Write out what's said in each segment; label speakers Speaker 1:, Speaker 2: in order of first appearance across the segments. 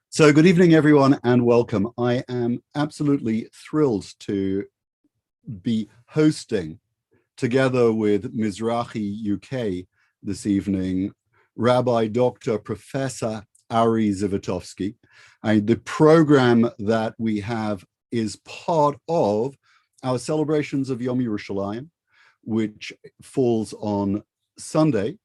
Speaker 1: So good evening, everyone, and welcome. I am absolutely thrilled to be hosting, together with Mizrachi UK this evening, Rabbi Dr. Professor Ari Zivotovsky. The program that we have is part of our celebrations of Yom Yerushalayim, which falls on Sunday.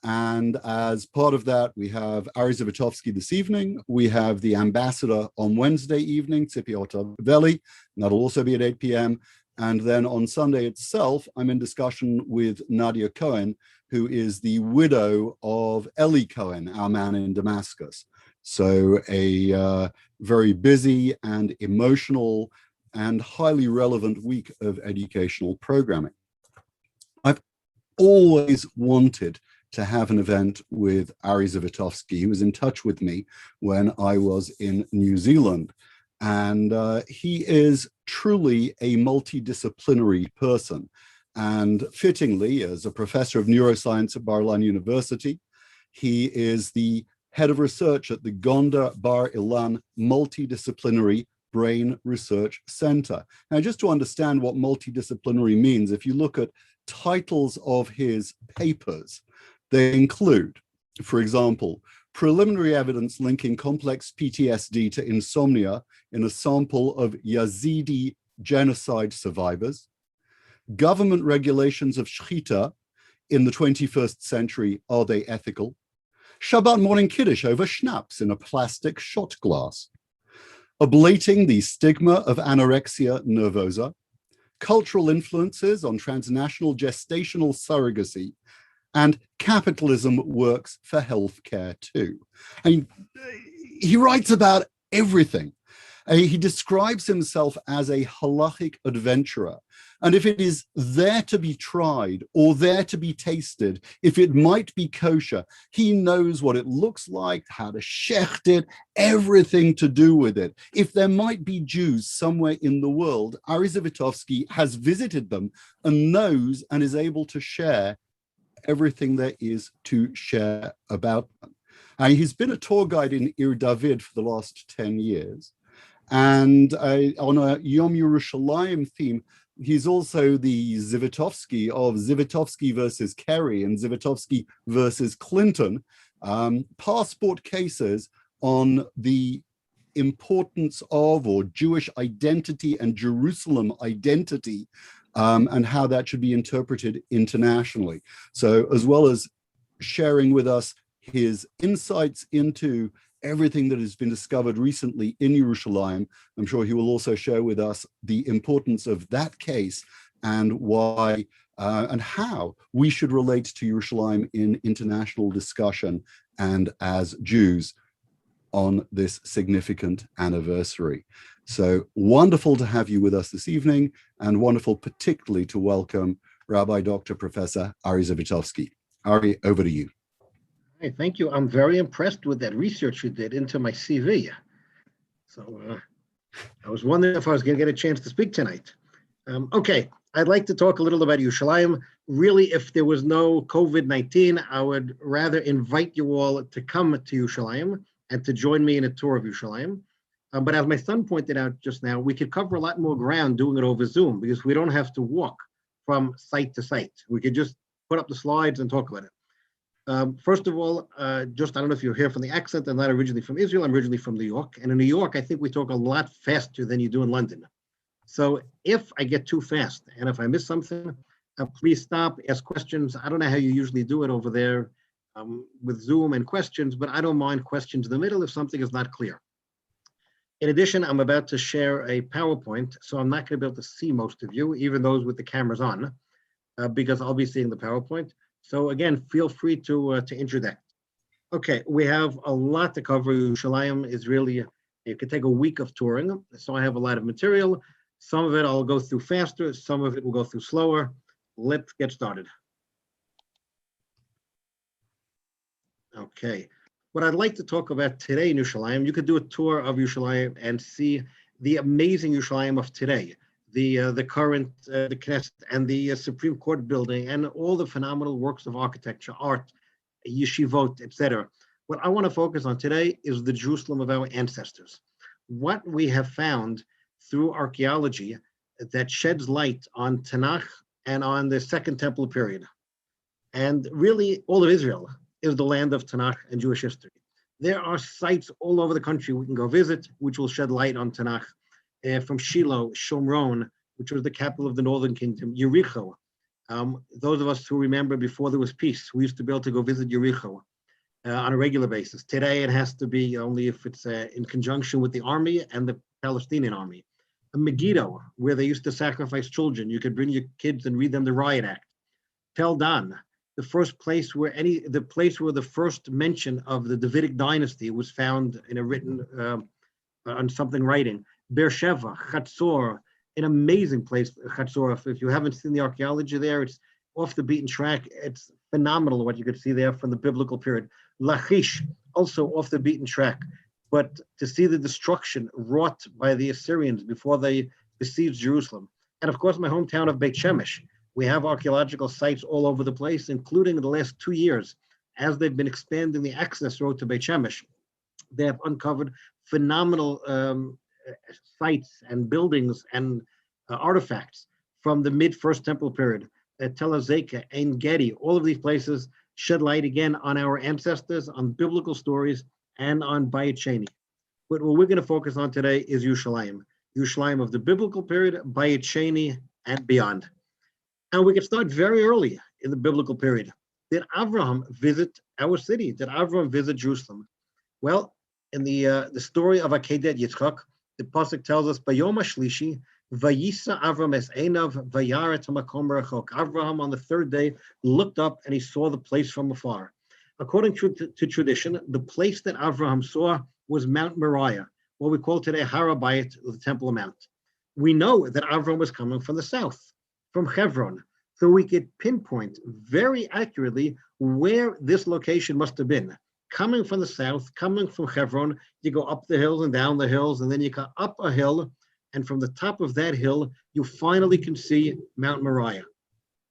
Speaker 1: And as part of that, we have Ari Zivotovsky this evening. We have the ambassador on Wednesday evening, Tzipi Otavelli, and that'll also be at 8 p.m. And then on Sunday itself, I'm in discussion with Nadia Cohen, who is the widow of Eli Cohen, our man in Damascus. So a very busy and emotional and highly relevant week of educational programming. I've always wanted to have an event with Ari Zivotovsky. He was in touch with me when I was in New Zealand. And he is truly a multidisciplinary person. And fittingly, as a professor of neuroscience at Bar-Ilan University, he is the head of research at the Gondar Bar-Ilan Multidisciplinary Brain Research Center. Now, just to understand what multidisciplinary means, if you look at titles of his papers, they include, for example, preliminary evidence linking complex PTSD to insomnia in a sample of Yazidi genocide survivors, government regulations of shechita in the 21st century, are they ethical? Shabbat morning Kiddush over schnapps in a plastic shot glass, ablating the stigma of anorexia nervosa, cultural influences on transnational gestational surrogacy, and capitalism works for healthcare too. I mean, he writes about everything. He describes himself as a halachic adventurer. And if it is there to be tried or there to be tasted, if it might be kosher, he knows what it looks like, how to shecht it, everything to do with it. If there might be Jews somewhere in the world, Ari Zivotovsky has visited them and knows and is able to share everything there is to share about them. And he's been a tour guide in Ir David for the last 10 years. And on a Yom Yerushalayim theme, he's also the Zivotovsky of Zivotovsky versus Kerry and Zivotovsky versus Clinton, passport cases on the importance of or Jewish identity and Jerusalem identity, and how that should be interpreted internationally. So as well as sharing with us his insights into everything that has been discovered recently in Yerushalayim, I'm sure he will also share with us the importance of that case and why and how we should relate to Yerushalayim in international discussion and as Jews on this significant anniversary. So wonderful to have you with us this evening, and wonderful particularly to welcome Rabbi Dr. Professor Ari Zivotovsky. Ari, over to you.
Speaker 2: Hey, thank you. I'm very impressed with that research you did into my CV. So I was wondering if I was going to get a chance to speak tonight. Okay, I'd like to talk a little about Yerushalayim. Really, if there was no COVID-19, I would rather invite you all to come to Yerushalayim and to join me in a tour of Yerushalayim. But as my son pointed out just now, we could cover a lot more ground doing it over Zoom because we don't have to walk from site to site. We could just put up the slides and talk about it. First of all, I don't know if you're here from the accent. I'm not originally from Israel. I'm originally from New York. And in New York, I think we talk a lot faster than you do in London. So if I get too fast and if I miss something, please stop, ask questions. I don't know how you usually do it over there with Zoom and questions, but I don't mind questions in the middle if something is not clear. In addition, I'm about to share a PowerPoint, so I'm not going to be able to see most of you, even those with the cameras on, because I'll be seeing the PowerPoint. So again, feel free to interject. Okay, we have a lot to cover. Yerushalayim is really, it could take a week of touring, so I have a lot of material. Some of it I'll go through faster, some of it will go through slower. Let's get started. Okay. What I'd like to talk about today in Yerushalayim, you could do a tour of Yerushalayim and see the amazing Yerushalayim of today, the current, the Knesset and the Supreme Court building and all the phenomenal works of architecture, art, yeshivot, etc. What I want to focus on today is the Jerusalem of our ancestors. What we have found through archaeology that sheds light on Tanakh and on the Second Temple period. And really, all of Israel is the land of Tanakh and Jewish history. There are sites all over the country we can go visit, which will shed light on Tanakh. From Shiloh, Shomron, which was the capital of the Northern Kingdom, Yericho. Those of us who remember before there was peace, we used to be able to go visit Yericho on a regular basis. Today, it has to be only if it's in conjunction with the army and the Palestinian army. Megiddo, where they used to sacrifice children. You could bring your kids and read them the Riot Act. Tel Dan, the first place where the first mention of the Davidic dynasty was found in a written, on something writing. Beersheba, Chatzor, an amazing place, Chatzor. If you haven't seen the archaeology there, it's off the beaten track. It's phenomenal what you could see there from the biblical period. Lachish, also off the beaten track. But to see the destruction wrought by the Assyrians before they besieged Jerusalem. And of course, my hometown of Beit Shemesh. We have archaeological sites all over the place, including in the last 2 years, as they've been expanding the access road to Beit Shemesh. They have uncovered phenomenal sites and buildings and artifacts from the mid-First Temple period. Tel Azeka, Ein Gedi, all of these places shed light again on our ancestors, on biblical stories, and on Bayit Sheni. But what we're going to focus on today is Yerushalayim. Yerushalayim of the biblical period, Bayit Sheni, and beyond. And we can start very early in the biblical period. Did Avraham visit our city? Did Avraham visit Jerusalem? Well, in the story of Akedat Yitzchak, the pasuk tells us, "Bayom hashlishi, vayisa Avram es einav, vayaret hamakom rachok." Avraham on the third day looked up and he saw the place from afar. According to tradition, the place that Avraham saw was Mount Moriah, what we call today Har HaBayit, the Temple Mount. We know that Avraham was coming from the south, from Hebron, so we could pinpoint very accurately where this location must have been. Coming from the south, coming from Hebron, you go up the hills and down the hills, and then you go up a hill, and from the top of that hill, you finally can see Mount Moriah.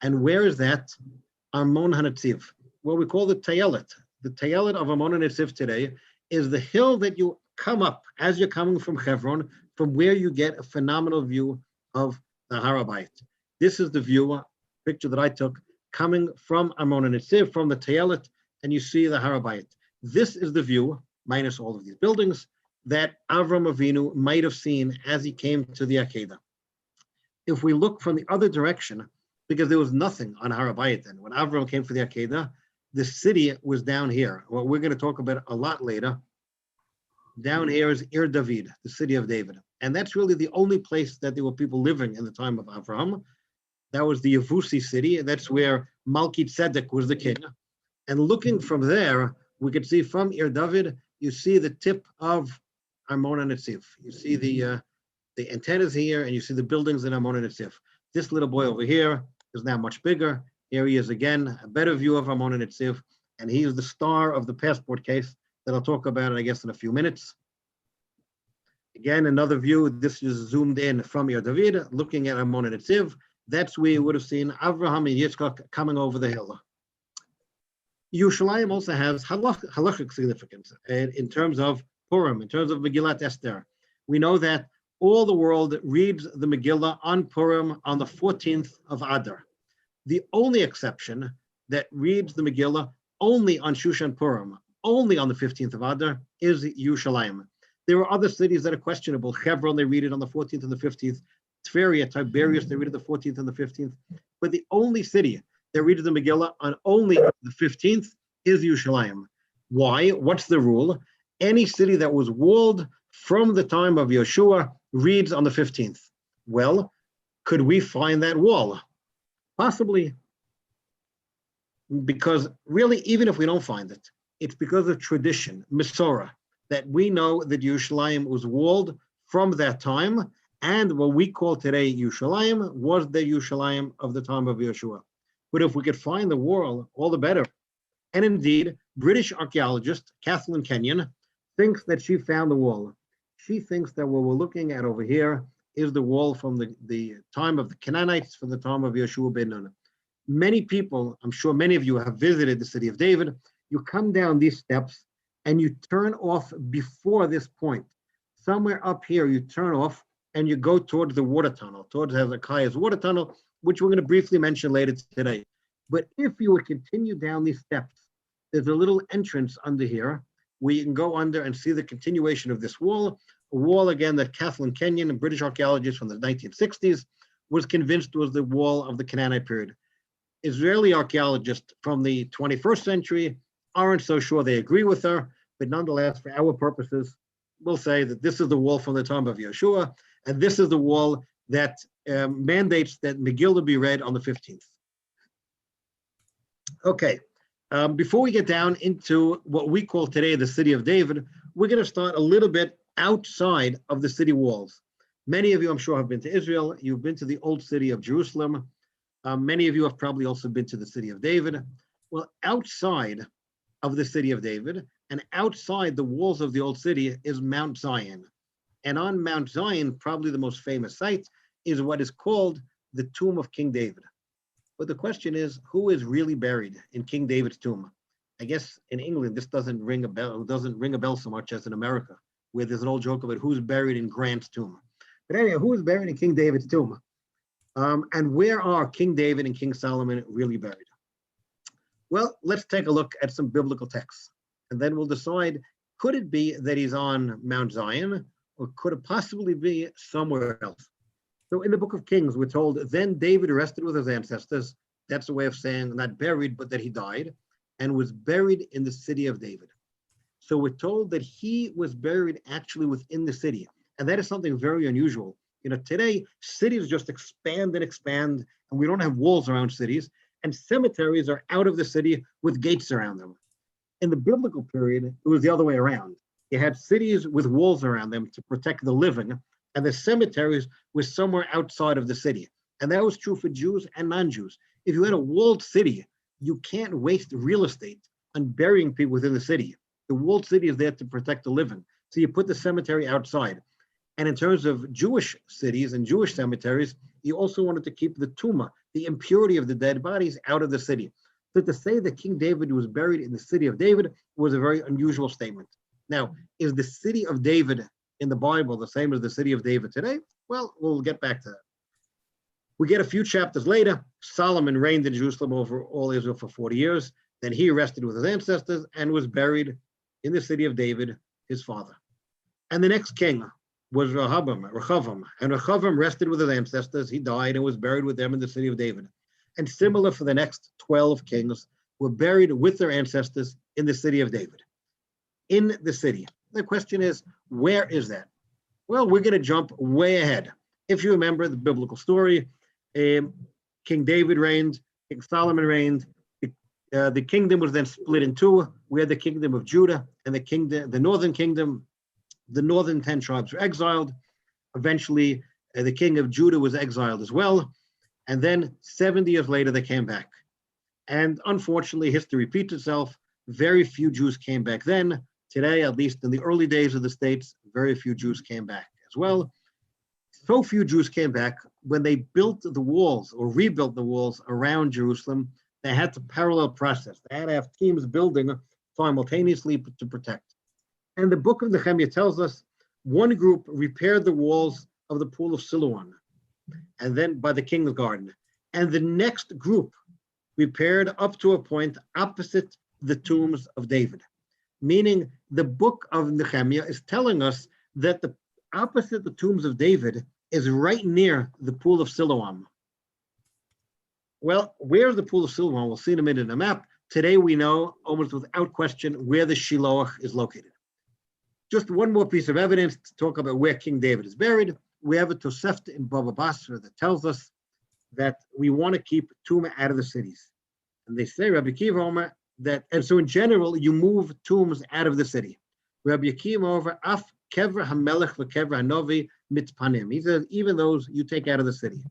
Speaker 2: And where is that? Armon HaNetziv, what we call the Tayelet. The Tayelet of Armon HaNetziv today is the hill that you come up as you're coming from Hebron, from where you get a phenomenal view of the Har HaBayit. This is the view, picture that I took, coming from Armon HaNetziv, from the Tayelet, and you see the Har HaBayit. This is the view, minus all of these buildings, that Avram Avinu might have seen as he came to the Akedah. If we look from the other direction, because there was nothing on Har HaBayit then, when Avram came for the Akedah, the city was down here. What we're going to talk about a lot later. Down here is Ir David, the city of David. And that's really the only place that there were people living in the time of Avraham. That was the Yevusi city, and that's where Malki Tzedek was the king. And looking from there, we could see from Ir David, you see the tip of Armon HaNetziv. You see the antennas here, and you see the buildings in Armon HaNetziv. This little boy over here is now much bigger. Here he is again, a better view of Armon HaNetziv, and he is the star of the passport case that I'll talk about, I guess, in a few minutes. Again, another view. This is zoomed in from Ir David, looking at Armon HaNetziv. That's where you would have seen Avraham and Yitzchak coming over the hill. Yerushalayim also has halachic significance in terms of Purim, in terms of Megillat Esther. We know that all the world reads the Megillah on Purim on the 14th of Adar. The only exception that reads the Megillah only on Shushan Purim, only on the 15th of Adar, is Yerushalayim. There are other cities that are questionable. Hebron, they read it on the 14th and the 15th. Tveria, Tiberias, they read it the 14th and the 15th. But the only city that reads the Megillah on only the 15th is Yerushalayim. Why? What's the rule? Any city that was walled from the time of Yeshua reads on the 15th. Well, could we find that wall? Possibly. Because really, even if we don't find it, it's because of tradition, Mesorah, that we know that Yerushalayim was walled from that time, and what we call today Yerushalayim was the Yerushalayim of the time of Yeshua. But if we could find the wall, all the better. And indeed, British archaeologist Kathleen Kenyon thinks that she found the wall. She thinks that what we're looking at over here is the wall from the time of the Canaanites, from the time of Yeshua ben Nun. Many people, I'm sure many of you have visited the city of David. You come down these steps, and you turn off before this point. Somewhere up here, you turn off and you go towards the water tunnel, towards Hezekiah's water tunnel, which we're going to briefly mention later today. But if you would continue down these steps, there's a little entrance under here where you can go under and see the continuation of this wall, a wall again that Kathleen Kenyon, a British archaeologist from the 1960s, was convinced was the wall of the Canaanite period. Israeli archaeologists from the 21st century aren't so sure they agree with her, but nonetheless, for our purposes, we'll say that this is the wall from the time of Yeshua, and this is the wall that mandates that Megillah be read on the 15th. Okay, before we get down into what we call today the city of David, we're going to start a little bit outside of the city walls. Many of you, I'm sure, have been to Israel. You've been to the old city of Jerusalem. Many of you have probably also been to the city of David. Well, outside of the city of David and outside the walls of the old city is Mount Zion. And on Mount Zion, probably the most famous site is what is called the tomb of King David. But the question is, who is really buried in King David's tomb? I guess in England, this doesn't ring a bell so much as in America, where there's an old joke about who's buried in Grant's tomb. But anyway, who is buried in King David's tomb? And where are King David and King Solomon really buried? Well, let's take a look at some biblical texts, and then we'll decide, could it be that he's on Mount Zion, or could it possibly be somewhere else? So in the book of Kings, we're told, then David rested with his ancestors. That's a way of saying not buried, but that he died, and was buried in the city of David. So we're told that he was buried actually within the city. And that is something very unusual. You know, today, cities just expand and expand, and we don't have walls around cities, and cemeteries are out of the city with gates around them. In the biblical period, it was the other way around. You had cities with walls around them to protect the living, and the cemeteries were somewhere outside of the city. And that was true for Jews and non-Jews. If you had a walled city, you can't waste real estate on burying people within the city. The walled city is there to protect the living. So you put the cemetery outside. And in terms of Jewish cities and Jewish cemeteries, you also wanted to keep the tumah, the impurity of the dead bodies, out of the city. So to say that King David was buried in the city of David was a very unusual statement. Now, is the city of David in the Bible the same as the city of David today? Well, we'll get back to that. We get a few chapters later. Solomon reigned in Jerusalem over all Israel for 40 years. Then he rested with his ancestors and was buried in the city of David, his father. And the next king was Rehoboam, and Rehoboam rested with his ancestors. He died and was buried with them in the city of David. And similar for the next 12 kings, were buried with their ancestors in the city of David. In the city. The question is, where is that? Well, we're going to jump way ahead. If you remember the biblical story, King David reigned, King Solomon reigned. The kingdom was then split in two. We had the kingdom of Judah and the northern kingdom. The northern 10 tribes were exiled. Eventually, the king of Judah was exiled as well. And then 70 years later, they came back. And unfortunately, history repeats itself. Very few Jews came back then. Today, at least in the early days of the states, very few Jews came back as well. So few Jews came back, when they built the walls or rebuilt the walls around Jerusalem, they had to parallel process. They had to have teams building simultaneously to protect. And the book of Nehemiah tells us one group repaired the walls of the pool of Siloam, and then by the king's garden. And the next group repaired up to a point opposite the tombs of David. Meaning the book of Nehemiah is telling us that the opposite the tombs of David is right near the pool of Siloam. Well, where's the pool of Siloam? We'll see in a minute in a map. Today we know almost without question where the Shiloh is located. Just one more piece of evidence to talk about where King David is buried. We have a Tosefta in Baba Basra that tells us that we want to keep Tumah out of the cities. And they say, Rabbi Akiva Omer, that, and so in general, you move tombs out of the city. Rabbi Akiva over Af Kever HaMelech v'Kever HaNovi Mitpanim. He says, even those you take out of the city.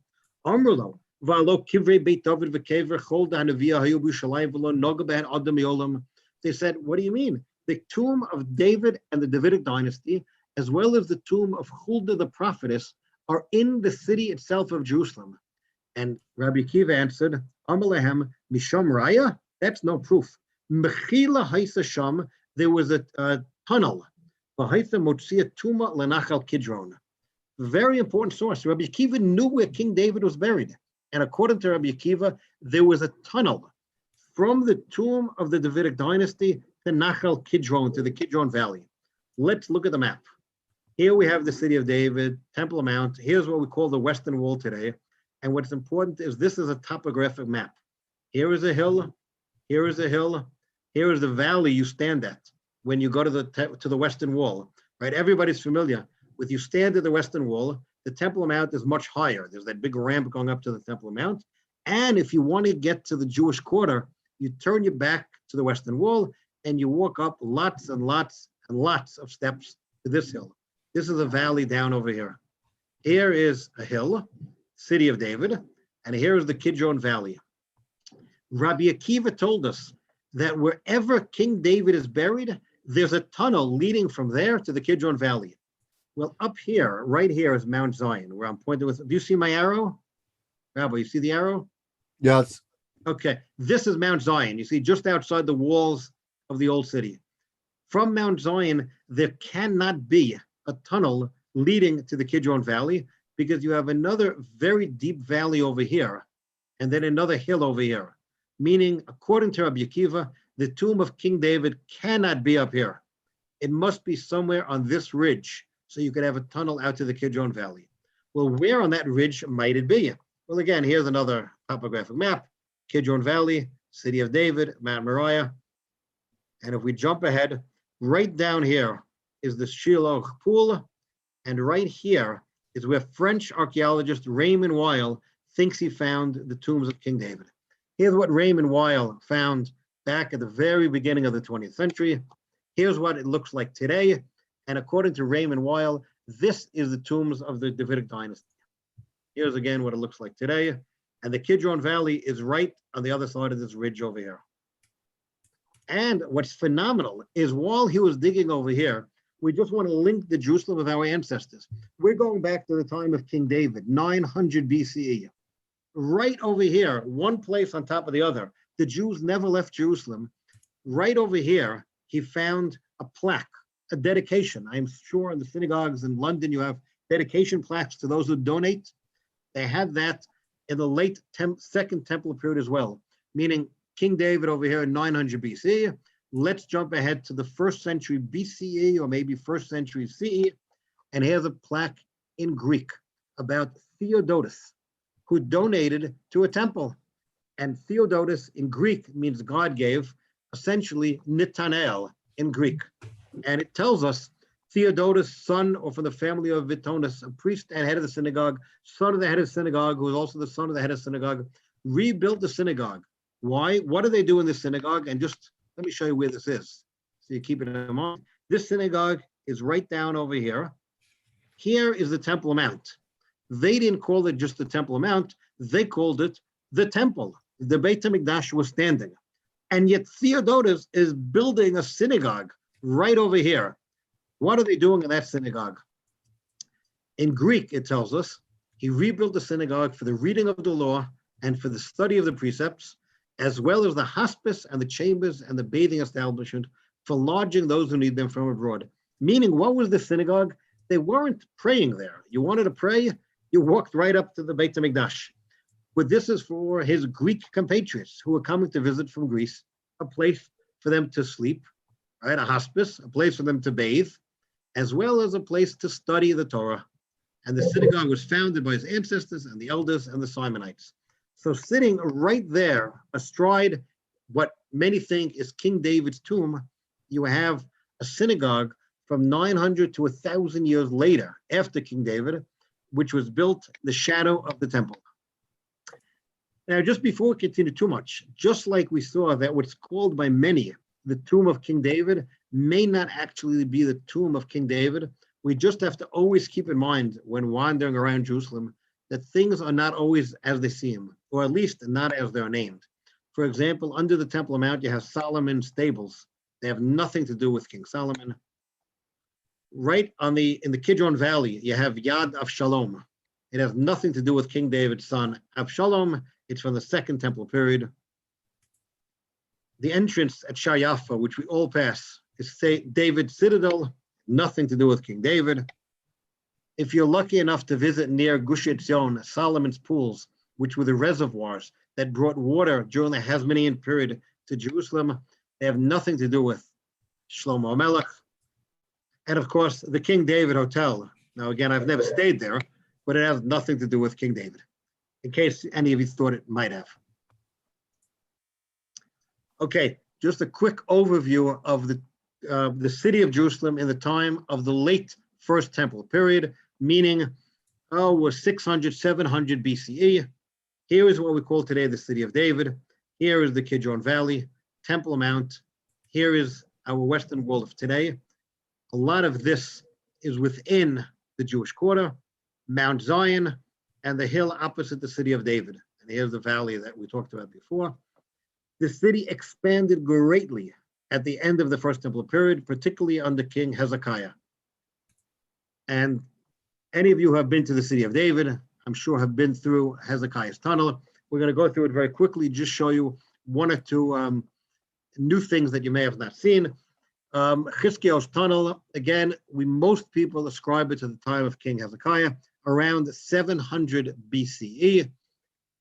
Speaker 2: Amrulo, V'alo Kivrei Beit David v'Kever Chol Da'Naviyah Hayu B'Yushalayim V'lo Noga B'Hen Adam Yolam. They said, what do you mean? The tomb of David and the Davidic dynasty, as well as the tomb of Huldah the prophetess, are in the city itself of Jerusalem. And Rabbi Akiva answered, Amalehem Misham Raya? That's no proof. Mechila Haisa Sham, there was a tunnel. Very important source. Rabbi Akiva knew where King David was buried. And according to Rabbi Akiva, there was a tunnel from the tomb of the Davidic dynasty to Nachal Kidron, to the Kidron Valley. Let's look at the map. Here we have the city of David, Temple Mount. Here's what we call the Western Wall today. And what's important is this is a topographic map. Here is a hill, here is a hill, here is the valley you stand at when you go to the Western Wall, right? Everybody's familiar with you stand at the Western Wall, the Temple Mount is much higher. There's that big ramp going up to the Temple Mount. And if you want to get to the Jewish quarter, you turn your back to the Western Wall and you walk up lots and lots and lots of steps to this hill. This is a valley down over here. Here is a hill, city of David, and here is the Kidron Valley. Rabbi Akiva told us that wherever King David is buried, there's a tunnel leading from there to the Kidron Valley. Well, up here, right here is Mount Zion, where I'm pointing with. Do you see my arrow? Rabbi, you see the arrow?
Speaker 1: Yes.
Speaker 2: Okay, this is Mount Zion. You see, just outside the walls of the old city. From Mount Zion, there cannot be a tunnel leading to the Kidron Valley because you have another very deep valley over here and then another hill over here. Meaning, according to Rabbi Akiva, the tomb of King David cannot be up here. It must be somewhere on this ridge, so you could have a tunnel out to the Kidron Valley. Well, where on that ridge might it be? Well, again, here's another topographic map. Kidron Valley, City of David, Mount Moriah. And if we jump ahead, right down here is the Shiloh Pool, and right here is where French archaeologist Raymond Weil thinks he found the tombs of King David. Here's what Raymond Weil found back at the very beginning of the 20th century. Here's what it looks like today. And according to Raymond Weil, this is the tombs of the Davidic dynasty. Here's again what it looks like today. And the Kidron Valley is right on the other side of this ridge over here. And what's phenomenal is while he was digging over here, we just want to link the Jerusalem of our ancestors. We're going back to the time of King David, 900 BCE. Right over here, one place on top of the other. The Jews never left Jerusalem. Right over here, he found a plaque, a dedication. I'm sure in the synagogues in London, you have dedication plaques to those who donate. They had that in the late Second Temple period as well, meaning King David over here in 900 BC. Let's jump ahead to the 1st century BCE or maybe 1st century CE. And here's a plaque in Greek about Theodotus, who donated to a temple. And Theodotus in Greek means God gave, essentially Nitanael in Greek. And it tells us Theodotus, son or from the family of Vitonus, a priest and head of the synagogue, son of the head of the synagogue, who was also the son of the head of the synagogue, rebuilt the synagogue. Why? What do they do in the synagogue? And just let me show you where this is, so you keep it in mind. This synagogue is right down over here. Here is the Temple Mount. They didn't call it just the Temple Mount. They called it the temple. The Beit HaMikdash was standing. And yet Theodotus is building a synagogue right over here. What are they doing in that synagogue? In Greek, it tells us, he rebuilt the synagogue for the reading of the law and for the study of the precepts, as well as the hospice and the chambers and the bathing establishment for lodging those who need them from abroad. Meaning, what was the synagogue? They weren't praying there. You wanted to pray, you walked right up to the Beit HaMikdash. But this is for his Greek compatriots who were coming to visit from Greece, a place for them to sleep, right? A hospice, a place for them to bathe, as well as a place to study the Torah. And the synagogue was founded by his ancestors and the elders and the Simonites. So sitting right there, astride what many think is King David's tomb, you have a synagogue from 900 to 1,000 years later, after King David, which was built in the shadow of the temple. Now, just before we continue too much, just like we saw that what's called by many the tomb of King David may not actually be the tomb of King David, we just have to always keep in mind when wandering around Jerusalem that things are not always as they seem, or at least not as they're named. For example, under the Temple Mount, you have Solomon's stables. They have nothing to do with King Solomon. Right in the Kidron Valley, you have Yad Avshalom. It has nothing to do with King David's son, Avshalom. It's from the Second Temple period. The entrance at Shar Yafa, which we all pass is David's citadel, nothing to do with King David. If you're lucky enough to visit near Gush Etzion, Solomon's pools, which were the reservoirs that brought water during the Hasmonean period to Jerusalem, they have nothing to do with Shlomo Melech. And of course, the King David Hotel. Now, again, I've never stayed there, but it has nothing to do with King David, in case any of you thought it might have. Okay, just a quick overview of the city of Jerusalem in the time of the late First Temple period, meaning, was 600, 700 BCE. Here is what we call today the city of David. Here is the Kidron Valley, Temple Mount. Here is our Western Wall of today. A lot of this is within the Jewish quarter, Mount Zion, and the hill opposite the city of David. And here's the valley that we talked about before. The city expanded greatly at the end of the First Temple period, particularly under King Hezekiah. And any of you who have been to the city of David, I'm sure have been through Hezekiah's tunnel. We're going to go through it very quickly, just show you one or two new things that you may have not seen. Chizkiah's tunnel, again, most people ascribe it to the time of King Hezekiah, around 700 BCE.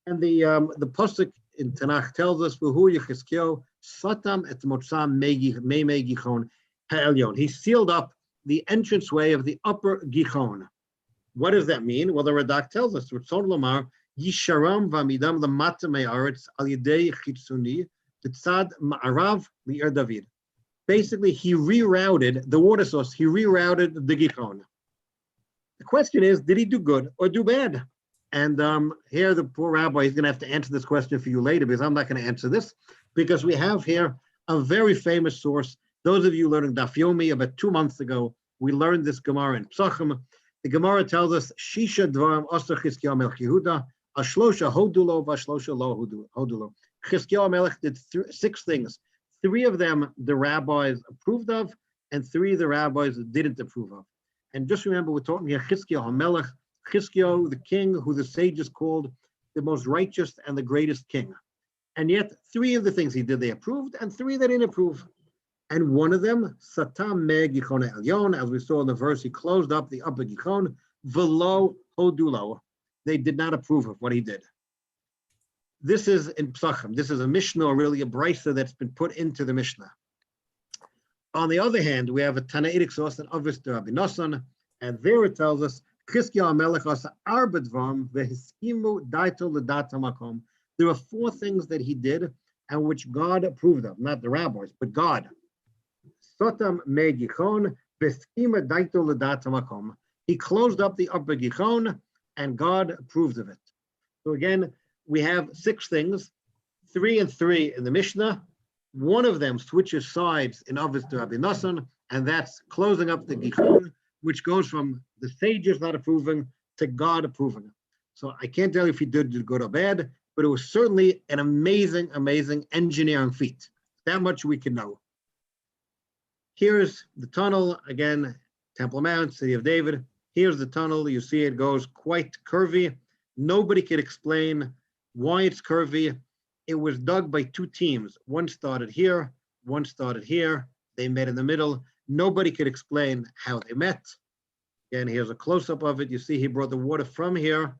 Speaker 2: And the pasuk in Tanakh tells us, "V'hu Yechizkiah satam et motzam meimei Gichon ha'elyon." He sealed up the entranceway of the upper Gichon. What does that mean? Well, the Radak tells us, "Ritzon lomar yisharam v'amidam lamata me'aretz al yedei chitzuni b'tzad ma'arav li'er David." Basically, he rerouted the water source. He rerouted the Gichon. The question is, did he do good or do bad? And here, the poor rabbi is going to have to answer this question for you later, because I'm not going to answer this, because we have here a very famous source. Those of you learning Daf Yomi, about 2 months ago, we learned this Gemara in Psachim. The Gemara tells us, Shisha dvarim asa Chizkiah melech Yehuda, ashlosha hodulo, vashlosha lo hodulo. Chizkiah melech did 6 things. 3 of them the rabbis approved of, and 3 the rabbis didn't approve of. And just remember, we're talking here Chizkiah HaMelech, Chizkiah, the king, who the sages called the most righteous and the greatest king. And yet, 3 of the things he did, they approved, and 3 they didn't approve. And one of them, Satam me Gichon Elyon, as we saw in the verse, he closed up the upper Gichon, Velo Hodulo. They did not approve of what he did. This is in Psachim. This is a Mishnah, or really a Brisa that's been put into the Mishnah. On the other hand, we have a Tanaitic source in Avis to Rabbi Nosson, and there it tells us, Chizkiah HaMelech asa arba dvarim vehiskimu daito l'dat hamakom. There are 4 things that he did, and which God approved of, not the rabbis, but God. Sotam me Gichon v'hiskima daito l'dat hamakom. He closed up the upper Gichon, and God approved of it. So again, we have 6 things, 3 and 3 in the Mishnah. One of them switches sides in Avis to Rabbi Nosson, and that's closing up the Gichon, which goes from the sages not approving to God approving. So I can't tell you if he did good or bad, but it was certainly an amazing, amazing engineering feat. That much we can know. Here's the tunnel, again, Temple Mount, City of David. Here's the tunnel. You see it goes quite curvy. Nobody could explain why it's curvy. It was dug by 2 teams. One started here, one started here. They met in the middle. Nobody could explain how they met. Again, here's a close-up of it. You see he brought the water from here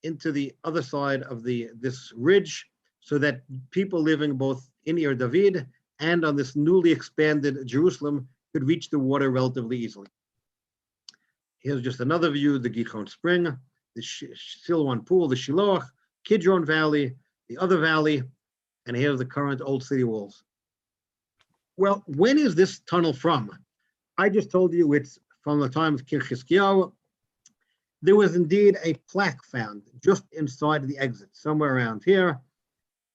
Speaker 2: into the other side of this ridge, so that people living both in Ir David and on this newly expanded Jerusalem could reach the water relatively easily. Here's just another view, the Gichon Spring, the Silwan Pool, the Shiloach, Kidron Valley, the other valley, and here's the current old city walls. Well, when is this tunnel from? I just told you it's from the time of King Chizkiah. There was indeed a plaque found just inside the exit, somewhere around here.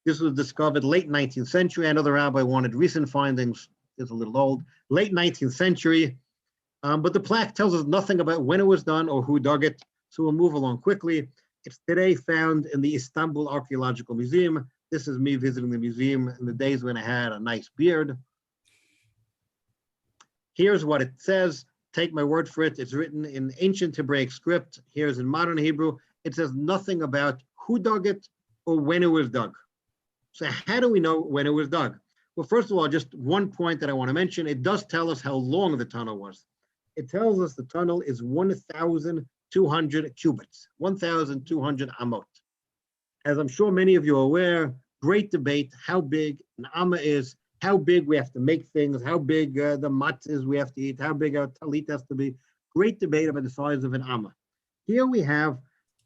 Speaker 2: This was discovered late 19th century. Another rabbi wanted recent findings. It's a little old. Late 19th century. But the plaque tells us nothing about when it was done or who dug it. So we'll move along quickly. It's today found in the Istanbul Archaeological Museum. This is me visiting the museum in the days when I had a nice beard. Here's what it says. Take my word for it. It's written in ancient Hebraic script. Here's in modern Hebrew. It says nothing about who dug it or when it was dug. So how do we know when it was dug? Well, first of all, just one point that I want to mention. It does tell us how long the tunnel was. It tells us the tunnel is 1,200 cubits, 1,200 amot. As I'm sure many of you are aware, great debate how big an amma is, how big we have to make things, how big the matzahs we have to eat, how big our talit has to be. Great debate about the size of an amma. Here we have,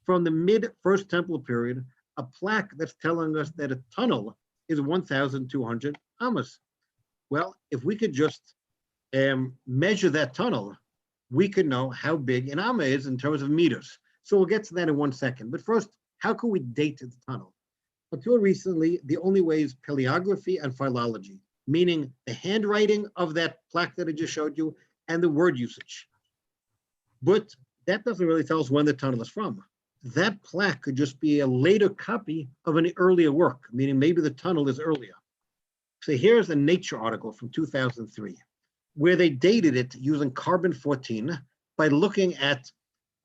Speaker 2: from the mid-First Temple period, a plaque that's telling us that a tunnel is 1,200 ammas. Well, if we could just measure that tunnel, we could know how big an amma is in terms of meters. So we'll get to that in 1 second. But first, how can we date the tunnel? Until recently, the only way is paleography and philology, meaning the handwriting of that plaque that I just showed you and the word usage. But that doesn't really tell us when the tunnel is from. That plaque could just be a later copy of an earlier work, meaning maybe the tunnel is earlier. So here's a Nature article from 2003, where they dated it using carbon-14 by looking at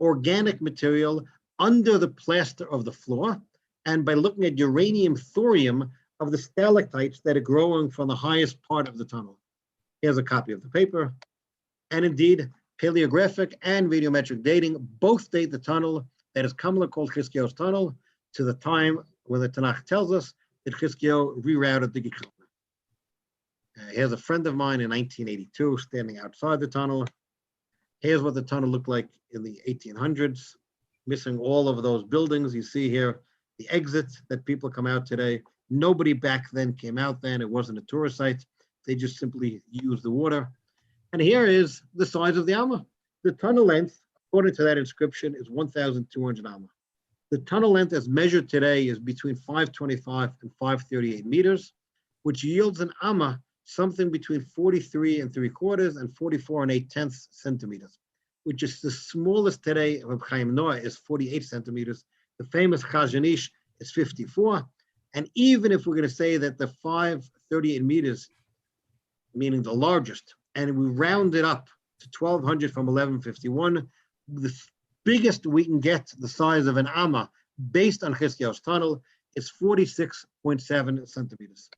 Speaker 2: organic material under the plaster of the floor and by looking at uranium thorium of the stalactites that are growing from the highest part of the tunnel. Here's a copy of the paper. And indeed, paleographic and radiometric dating both date the tunnel that is commonly called Chizkiyahu's tunnel to the time when the Tanakh tells us that Chizkiyahu rerouted the Gichon. Here's a friend of mine in 1982 standing outside the tunnel. Here's what the tunnel looked like in the 1800s, missing all of those buildings. You see here the exit that people come out today. Nobody back then came out then. It wasn't a tourist site. They just simply used the water. And here is the size of the amma. The tunnel length, according to that inscription, is 1,200 amma. The tunnel length as measured today is between 525 and 538 meters, which yields an amma something between 43 3/4 and 44 8/10 centimeters, which is the smallest today of Chaim Noah is 48 centimeters. The famous Chazanish is 54. And even if we're going to say that the 538 meters, meaning the largest, and we round it up to 1,200 from 1151, the biggest we can get the size of an amma based on Chizkiyahu's tunnel is 46.7 centimeters.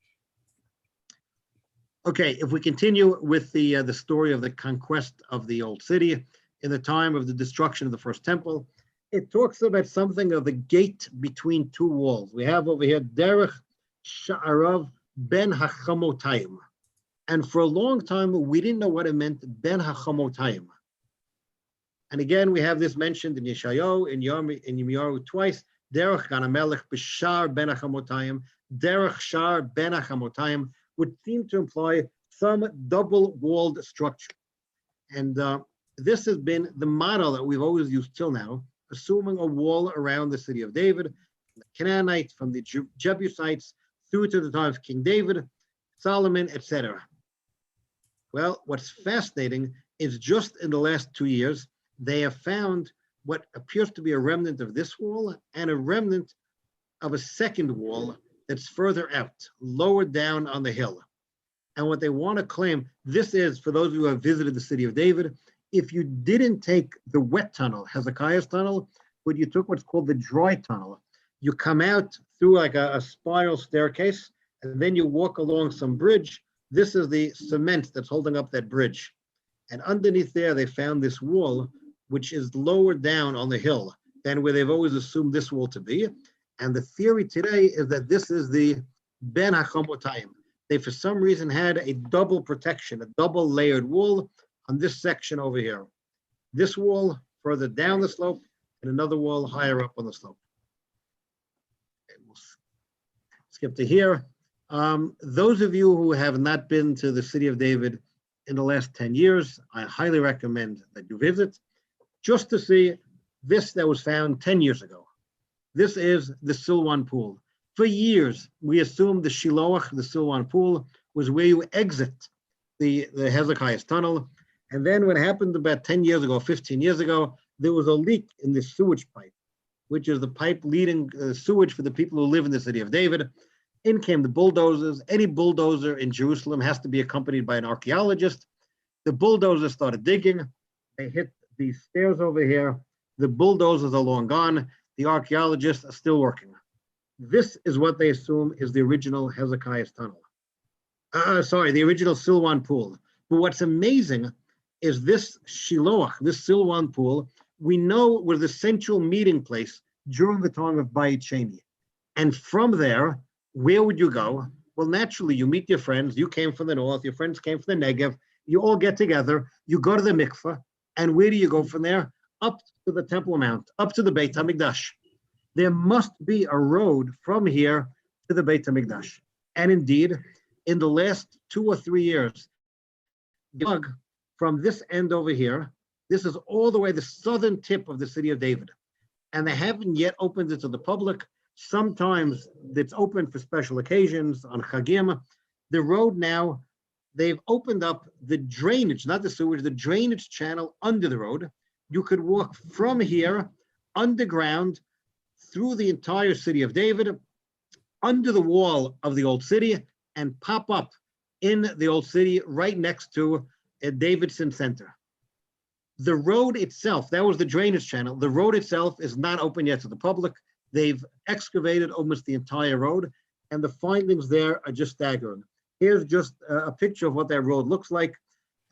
Speaker 2: Okay, if we continue with the story of the conquest of the old city in the time of the destruction of the first temple, it talks about something of the gate between two walls. We have over here Derech Sha'arav Ben HaChamotayim. And for a long time, we didn't know what it meant, Ben HaChamotayim. And again, we have this mentioned in Yeshayahu, in Yirmiyahu twice, Derech Ganamelech B'Shar Ben HaChamotayim, Derech Shar Ben HaChamotayim, would seem to imply some double-walled structure. And this has been the model that we've always used till now, assuming a wall around the city of David, from the Canaanites, from the Jebusites, through to the time of King David, Solomon, etc. Well, what's fascinating is just in the last 2 years, they have found what appears to be a remnant of this wall and a remnant of a second wall that's further out, lower down on the hill. And what they want to claim, this is, for those who have visited the city of David, if you didn't take the wet tunnel, Hezekiah's tunnel, but you took what's called the dry tunnel, you come out through like a spiral staircase, and then you walk along some bridge. This is the cement that's holding up that bridge. And underneath there, they found this wall, which is lower down on the hill than where they've always assumed this wall to be. And the theory today is that this is the Ben HaChamotayim. They, for some reason, had a double protection, a double layered wall on this section over here. This wall further down the slope and another wall higher up on the slope. Okay, we'll skip to here. Those of you who have not been to the city of David in the last 10 years, I highly recommend that you visit just to see this that was found 10 years ago. This is the Silwan pool. For years, we assumed the Shiloach, the Silwan pool, was where you exit the Hezekiah's tunnel. And then what happened about 10 years ago, 15 years ago, there was a leak in the sewage pipe, which is the pipe leading sewage for the people who live in the city of David. In came the bulldozers. Any bulldozer in Jerusalem has to be accompanied by an archaeologist. The bulldozers started digging. They hit these stairs over here. The bulldozers are long gone. The archaeologists are still working. This is what they assume is the original Hezekiah's tunnel. Sorry, the original Silwan pool. But what's amazing is this Shiloach, this Silwan pool, we know was the central meeting place during the time of Bayit Sheni. And from there, where would you go? Well, naturally, you meet your friends. You came from the north, your friends came from the Negev. You all get together, you go to the mikveh, and where do you go from there? Up to the Temple Mount, up to the Beit HaMikdash. There must be a road from here to the Beit HaMikdash. And indeed, in the last 2 or 3 years, from this end over here, this is all the way the southern tip of the city of David. And they haven't yet opened it to the public. Sometimes it's open for special occasions on Chagim. The road now, they've opened up the drainage, not the sewage, the drainage channel under the road. You could walk from here underground through the entire city of David, under the wall of the old city, and pop up in the old city right next to Davidson Center. The road itself, that was the drainage channel. The road itself is not open yet to the public. They've excavated almost the entire road, and the findings there are just staggering. Here's just a picture of what that road looks like.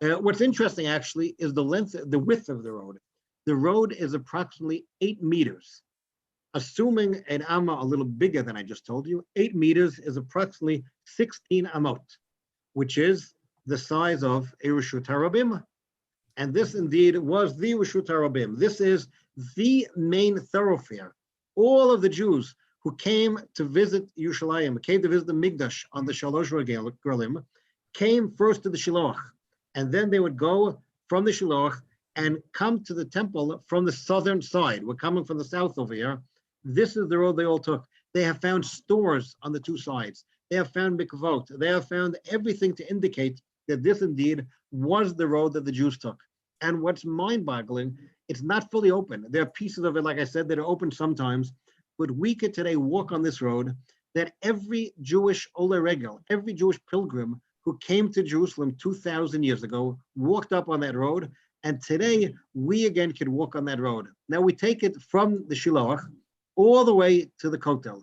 Speaker 2: What's interesting, actually, is the width of the road. The road is approximately 8 meters. Assuming an amma a little bigger than I just told you, 8 meters is approximately 16 amot, which is the size of a Reshut HaRabim. And this indeed was the Reshut HaRabim. This is the main thoroughfare. All of the Jews who came to visit Yerushalayim, came to visit the Mikdash on the Shalosh Regalim, came first to the Shiloach, and then they would go from the Shiloach and come to the temple from the southern side. We're coming from the south over here. This is the road they all took. They have found stores on the two sides. They have found mikvot. They have found everything to indicate that this indeed was the road that the Jews took. And what's mind-boggling, it's not fully open. There are pieces of it, like I said, that are open sometimes, but we could today walk on this road that every Jewish Ole Regel, every Jewish pilgrim who came to Jerusalem 2,000 years ago, walked up on that road, and today we again could walk on that road. Now we take it from the Shiloach all the way to the Kotel,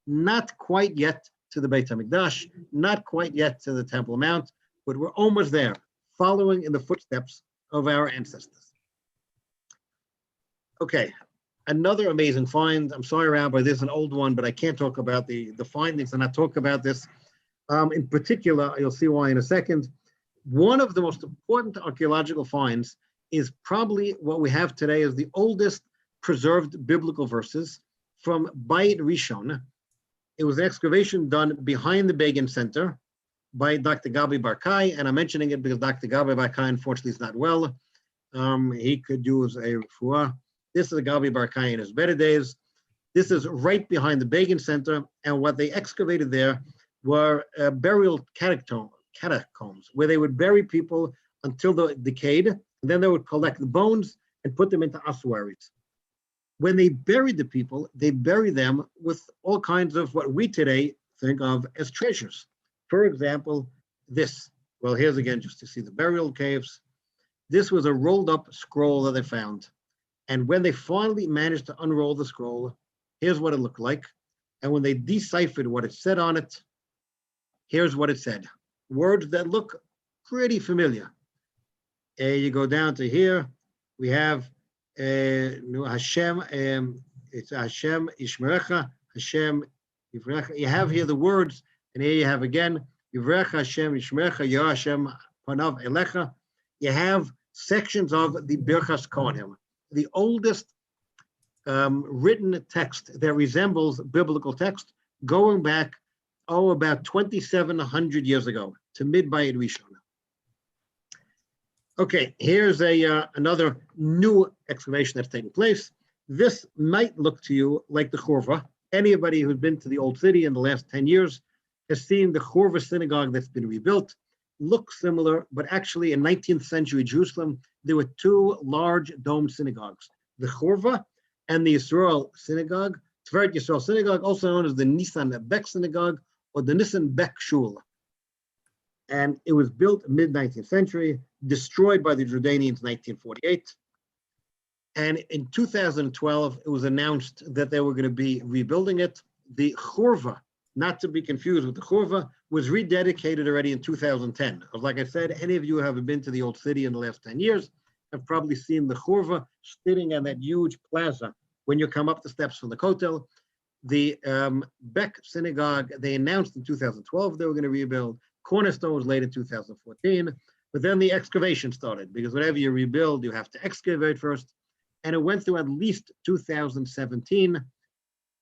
Speaker 2: not quite yet to the Beit HaMikdash, not quite yet to the Temple Mount, but we're almost there, following in the footsteps of our ancestors. Okay, another amazing find. I'm sorry, Rabbi, this is an old one, but I can't talk about the findings and not talk about this. In particular, you'll see why in a second. One of the most important archaeological finds is probably what we have today as the oldest preserved biblical verses from Bayit Rishon. It was an excavation done behind the Begin Center by Dr. Gabi Barkai, and I'm mentioning it because Dr. Gabi Barkai, unfortunately, is not well. He could use a refuah. This is Gabi Barkai in his better days. This is right behind the Begin Center, and what they excavated there were burial catacombs, where they would bury people until they decayed, and then they would collect the bones and put them into ossuaries. When they buried the people, they buried them with all kinds of what we today think of as treasures. For example, this. Well, here's again just to see the burial caves. This was a rolled up scroll that they found. And when they finally managed to unroll the scroll, here's what it looked like. And when they deciphered what it said on it, here's what it said. Words that look pretty familiar. You go down to here, we have Hashem, it's Hashem Ishmerecha, Hashem Yivrecha. You have here the words, and here you have again, Yivrecha Hashem Ishmerecha, Yah Hashem Panav Elecha. You have sections of the Birchas Kohanim, the oldest written text that resembles biblical text, going back, about 2,700 years ago to mid-Bayit Rishon. Okay, here's another new excavation that's taking place. This might look to you like the Chorva. Anybody who's been to the Old City in the last 10 years has seen the Chorva synagogue that's been rebuilt. Looks similar, but actually in 19th century Jerusalem, there were two large dome synagogues, the Chorva and the Yisrael synagogue, Tiferet Yisrael synagogue, also known as the Nisan Bek synagogue or the Nisan Bek Shul. And it was built mid-19th century, destroyed by the Jordanians in 1948. And in 2012, it was announced that they were going to be rebuilding it. The Chorva not to be confused with the Churva, was rededicated already in 2010. Like I said, any of you who have been to the old city in the last 10 years have probably seen the Churva sitting on that huge plaza when you come up the steps from the Kotel. The Beck Synagogue, they announced in 2012 they were going to rebuild. Cornerstone was laid in 2014, but then the excavation started, because whatever you rebuild, you have to excavate first. And it went through at least 2017.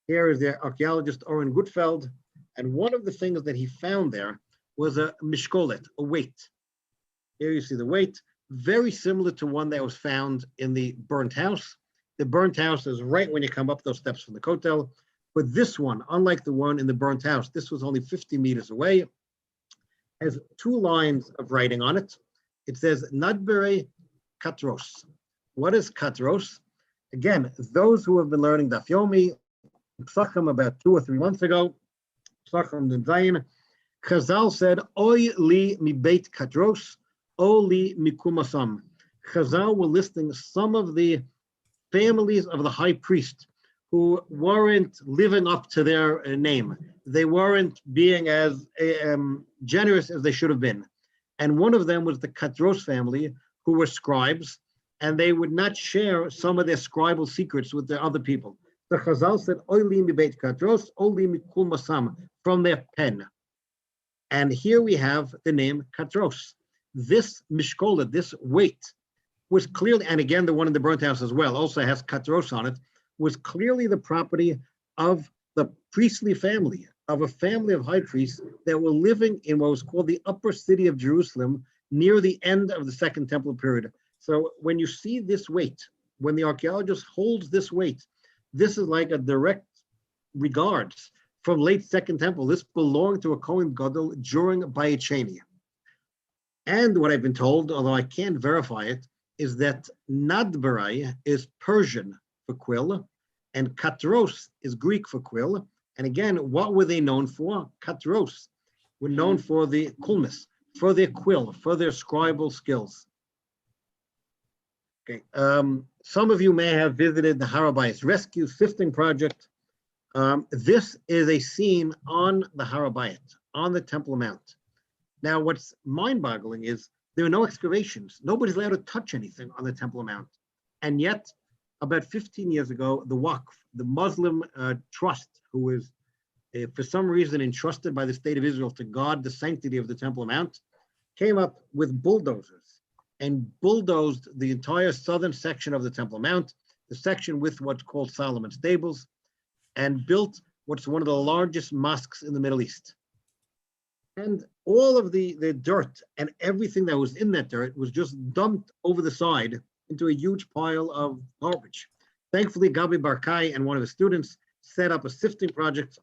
Speaker 2: Here is the archaeologist Oren Gutfeld. And one of the things that he found there was a mishkolet, a weight. Here you see the weight, very similar to one that was found in the burnt house. The burnt house is right when you come up those steps from the Kotel. But this one, unlike the one in the burnt house, this was only 50 meters away, has 2 lines of writing on it. It says, Nadbere Katros. What is Katros? Again, those who have been learning Daf Yomi, Psachim about 2 or 3 months ago, Psachim Nun Zayin, Chazal said, Oy li mi beit Katros, o li mikumasam. Chazal were listing some of the families of the high priest who weren't living up to their name. They weren't being as generous as they should have been. And one of them was the Katros family, who were scribes, and they would not share some of their scribal secrets with the other people. The Chazal said, Oili mi beit Katros, Oli mi kul masam, from their pen. And here we have the name Katros. This mishkola, this weight, was clearly, and again, the one in the burnt house as well, also has Katros on it, was clearly the property of the priestly family, of a family of high priests that were living in what was called the upper city of Jerusalem near the end of the Second Temple period. So when you see this weight, when the archaeologist holds this weight, this is like a direct regards from late Second Temple. This belonged to a Kohen Gadol during Bayit Sheni. And what I've been told, although I can't verify it, is that Nadberai is Persian for quill, and Katros is Greek for quill. And again, what were they known for? Katros were known for the kulmis, for their quill, for their scribal skills. Okay, some of you may have visited the Har HaBayit Rescue Sifting Project. This is a scene on the Har HaBayit, on the Temple Mount. Now, what's mind-boggling is there are no excavations. Nobody's allowed to touch anything on the Temple Mount. And yet, about 15 years ago, the Waqf, the Muslim trust, who was for some reason entrusted by the state of Israel to guard the sanctity of the Temple Mount, came up with bulldozers and bulldozed the entire southern section of the Temple Mount, the section with what's called Solomon's Stables, and built what's one of the largest mosques in the Middle East. And all of the dirt and everything that was in that dirt was just dumped over the side into a huge pile of garbage. Thankfully, Gabi Barkai and one of his students set up a sifting project,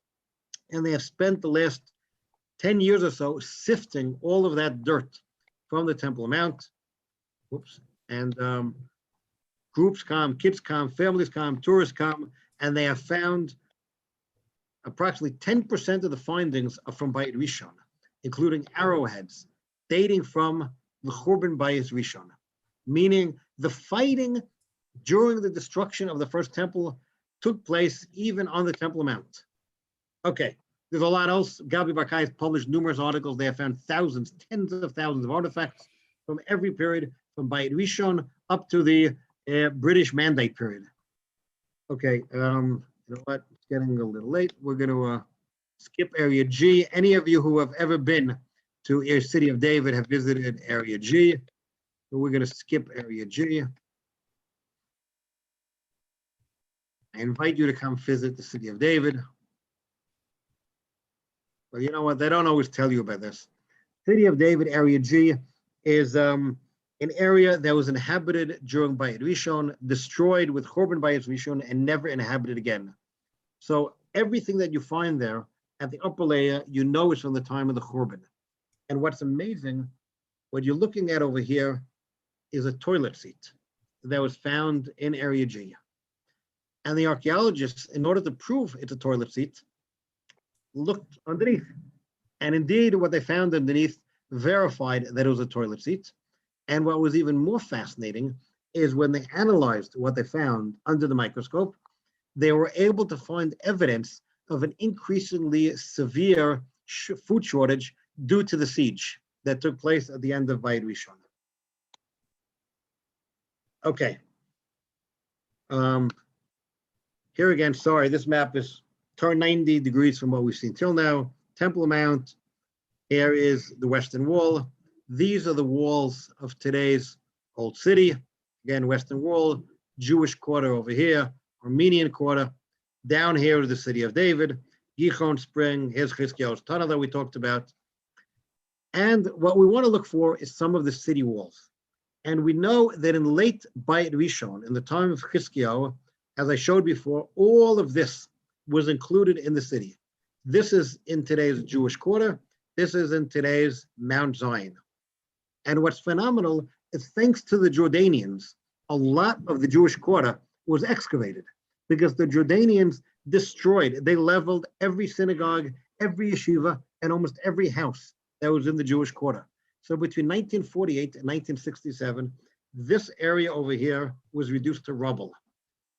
Speaker 2: and they have spent the last 10 years or so sifting all of that dirt from the Temple Mount. Whoops. And groups come, kids come, families come, tourists come, and they have found approximately 10% of the findings are from Bayit Rishon, including arrowheads dating from the Churban Bayit Rishon, meaning the fighting during the destruction of the first temple took place even on the Temple Mount. Okay, there's a lot else. Gabi Barkai has published numerous articles. They have found thousands, tens of thousands of artifacts from every period, from Bayit Rishon up to the British Mandate period. Okay, you know what? It's getting a little late. We're going to skip Area G. Any of you who have ever been to the City of David have visited Area G. So we're going to skip Area G. I invite you to come visit the City of David. Well, you know what? They don't always tell you about this. City of David, Area G, is an area that was inhabited during Bayit Rishon, destroyed with Churban Bayit Rishon, and never inhabited again. So everything that you find there at the upper layer, you know is from the time of the Churban. And what's amazing, what you're looking at over here is a toilet seat that was found in Area G. And the archaeologists, in order to prove it's a toilet seat, looked underneath. And indeed, what they found underneath verified that it was a toilet seat. And what was even more fascinating is when they analyzed what they found under the microscope, they were able to find evidence of an increasingly severe food shortage due to the siege that took place at the end of Bayit Rishon. Okay. Here again, sorry, this map is turned 90 degrees from what we've seen till now. Temple Mount, here is the Western Wall. These are the walls of today's Old City. Again, Western Wall, Jewish quarter over here, Armenian quarter. Down here is the city of David, Gihon Spring, here's Chizkiyahu's tunnel that we talked about. And what we want to look for is some of the city walls. And we know that in late Bayit Rishon, in the time of Chizkiyahu, as I showed before, all of this was included in the city. This is in today's Jewish quarter. This is in today's Mount Zion. And what's phenomenal is thanks to the Jordanians, a lot of the Jewish quarter was excavated because the Jordanians destroyed, they leveled every synagogue, every yeshiva, and almost every house that was in the Jewish quarter. So between 1948 and 1967, this area over here was reduced to rubble.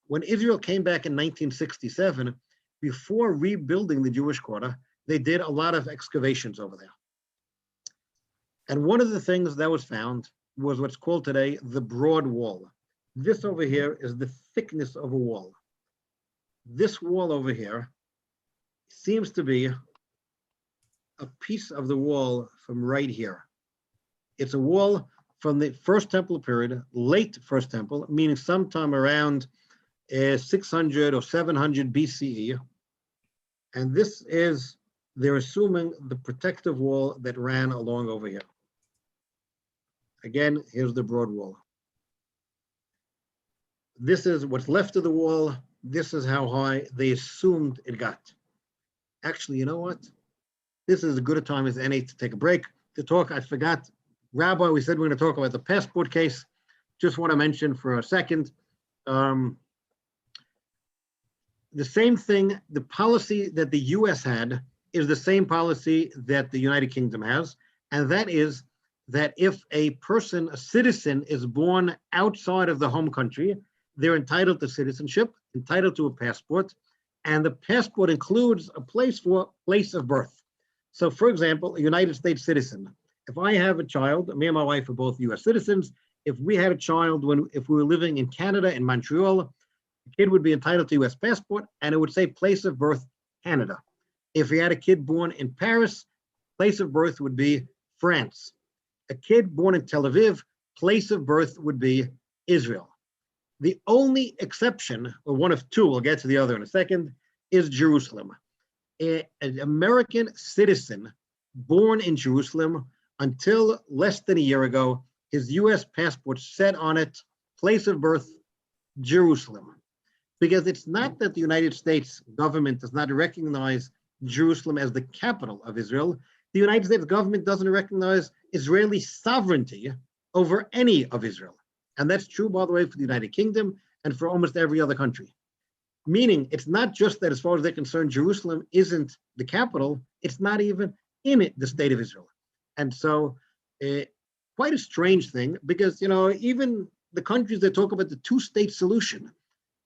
Speaker 2: When Israel came back in 1967, before rebuilding the Jewish quarter, they did a lot of excavations over there. And one of the things that was found was what's called today the broad wall. This over here is the thickness of a wall. This wall over here seems to be a piece of the wall from right here. It's a wall from the First Temple period, late First Temple, meaning sometime around 600 or 700 BCE. And this is, they're assuming, the protective wall that ran along over here. Again, here's the broad wall. This is what's left of the wall. This is how high they assumed it got. Actually, you know what? This is as good a time as any to take a break, to talk. I forgot, Rabbi, we said we're going to talk about the passport case. Just want to mention for a second, the same thing, the policy that the US had is the same policy that the United Kingdom has, and that is that if a person, a citizen, is born outside of the home country, they're entitled to citizenship, entitled to a passport, and the passport includes a place for place of birth. So, for example, a United States citizen, if I have a child, me and my wife are both US citizens, if we had a child if we were living in Canada, in Montreal, the kid would be entitled to US passport, and it would say place of birth, Canada. If we had a kid born in Paris, place of birth would be France. A kid born in Tel Aviv, place of birth would be Israel. The only exception, or one of two, we'll get to the other in a second, is Jerusalem. An American citizen born in Jerusalem until less than a year ago, his US passport said on it, place of birth, Jerusalem. Because it's not that the United States government does not recognize Jerusalem as the capital of Israel. The United States government doesn't recognize Israeli sovereignty over any of Israel. And that's true, by the way, for the United Kingdom and for almost every other country. Meaning, it's not just that as far as they're concerned, Jerusalem isn't the capital, it's not even in it, the state of Israel. And so, quite a strange thing, because, you know, even the countries that talk about the two-state solution,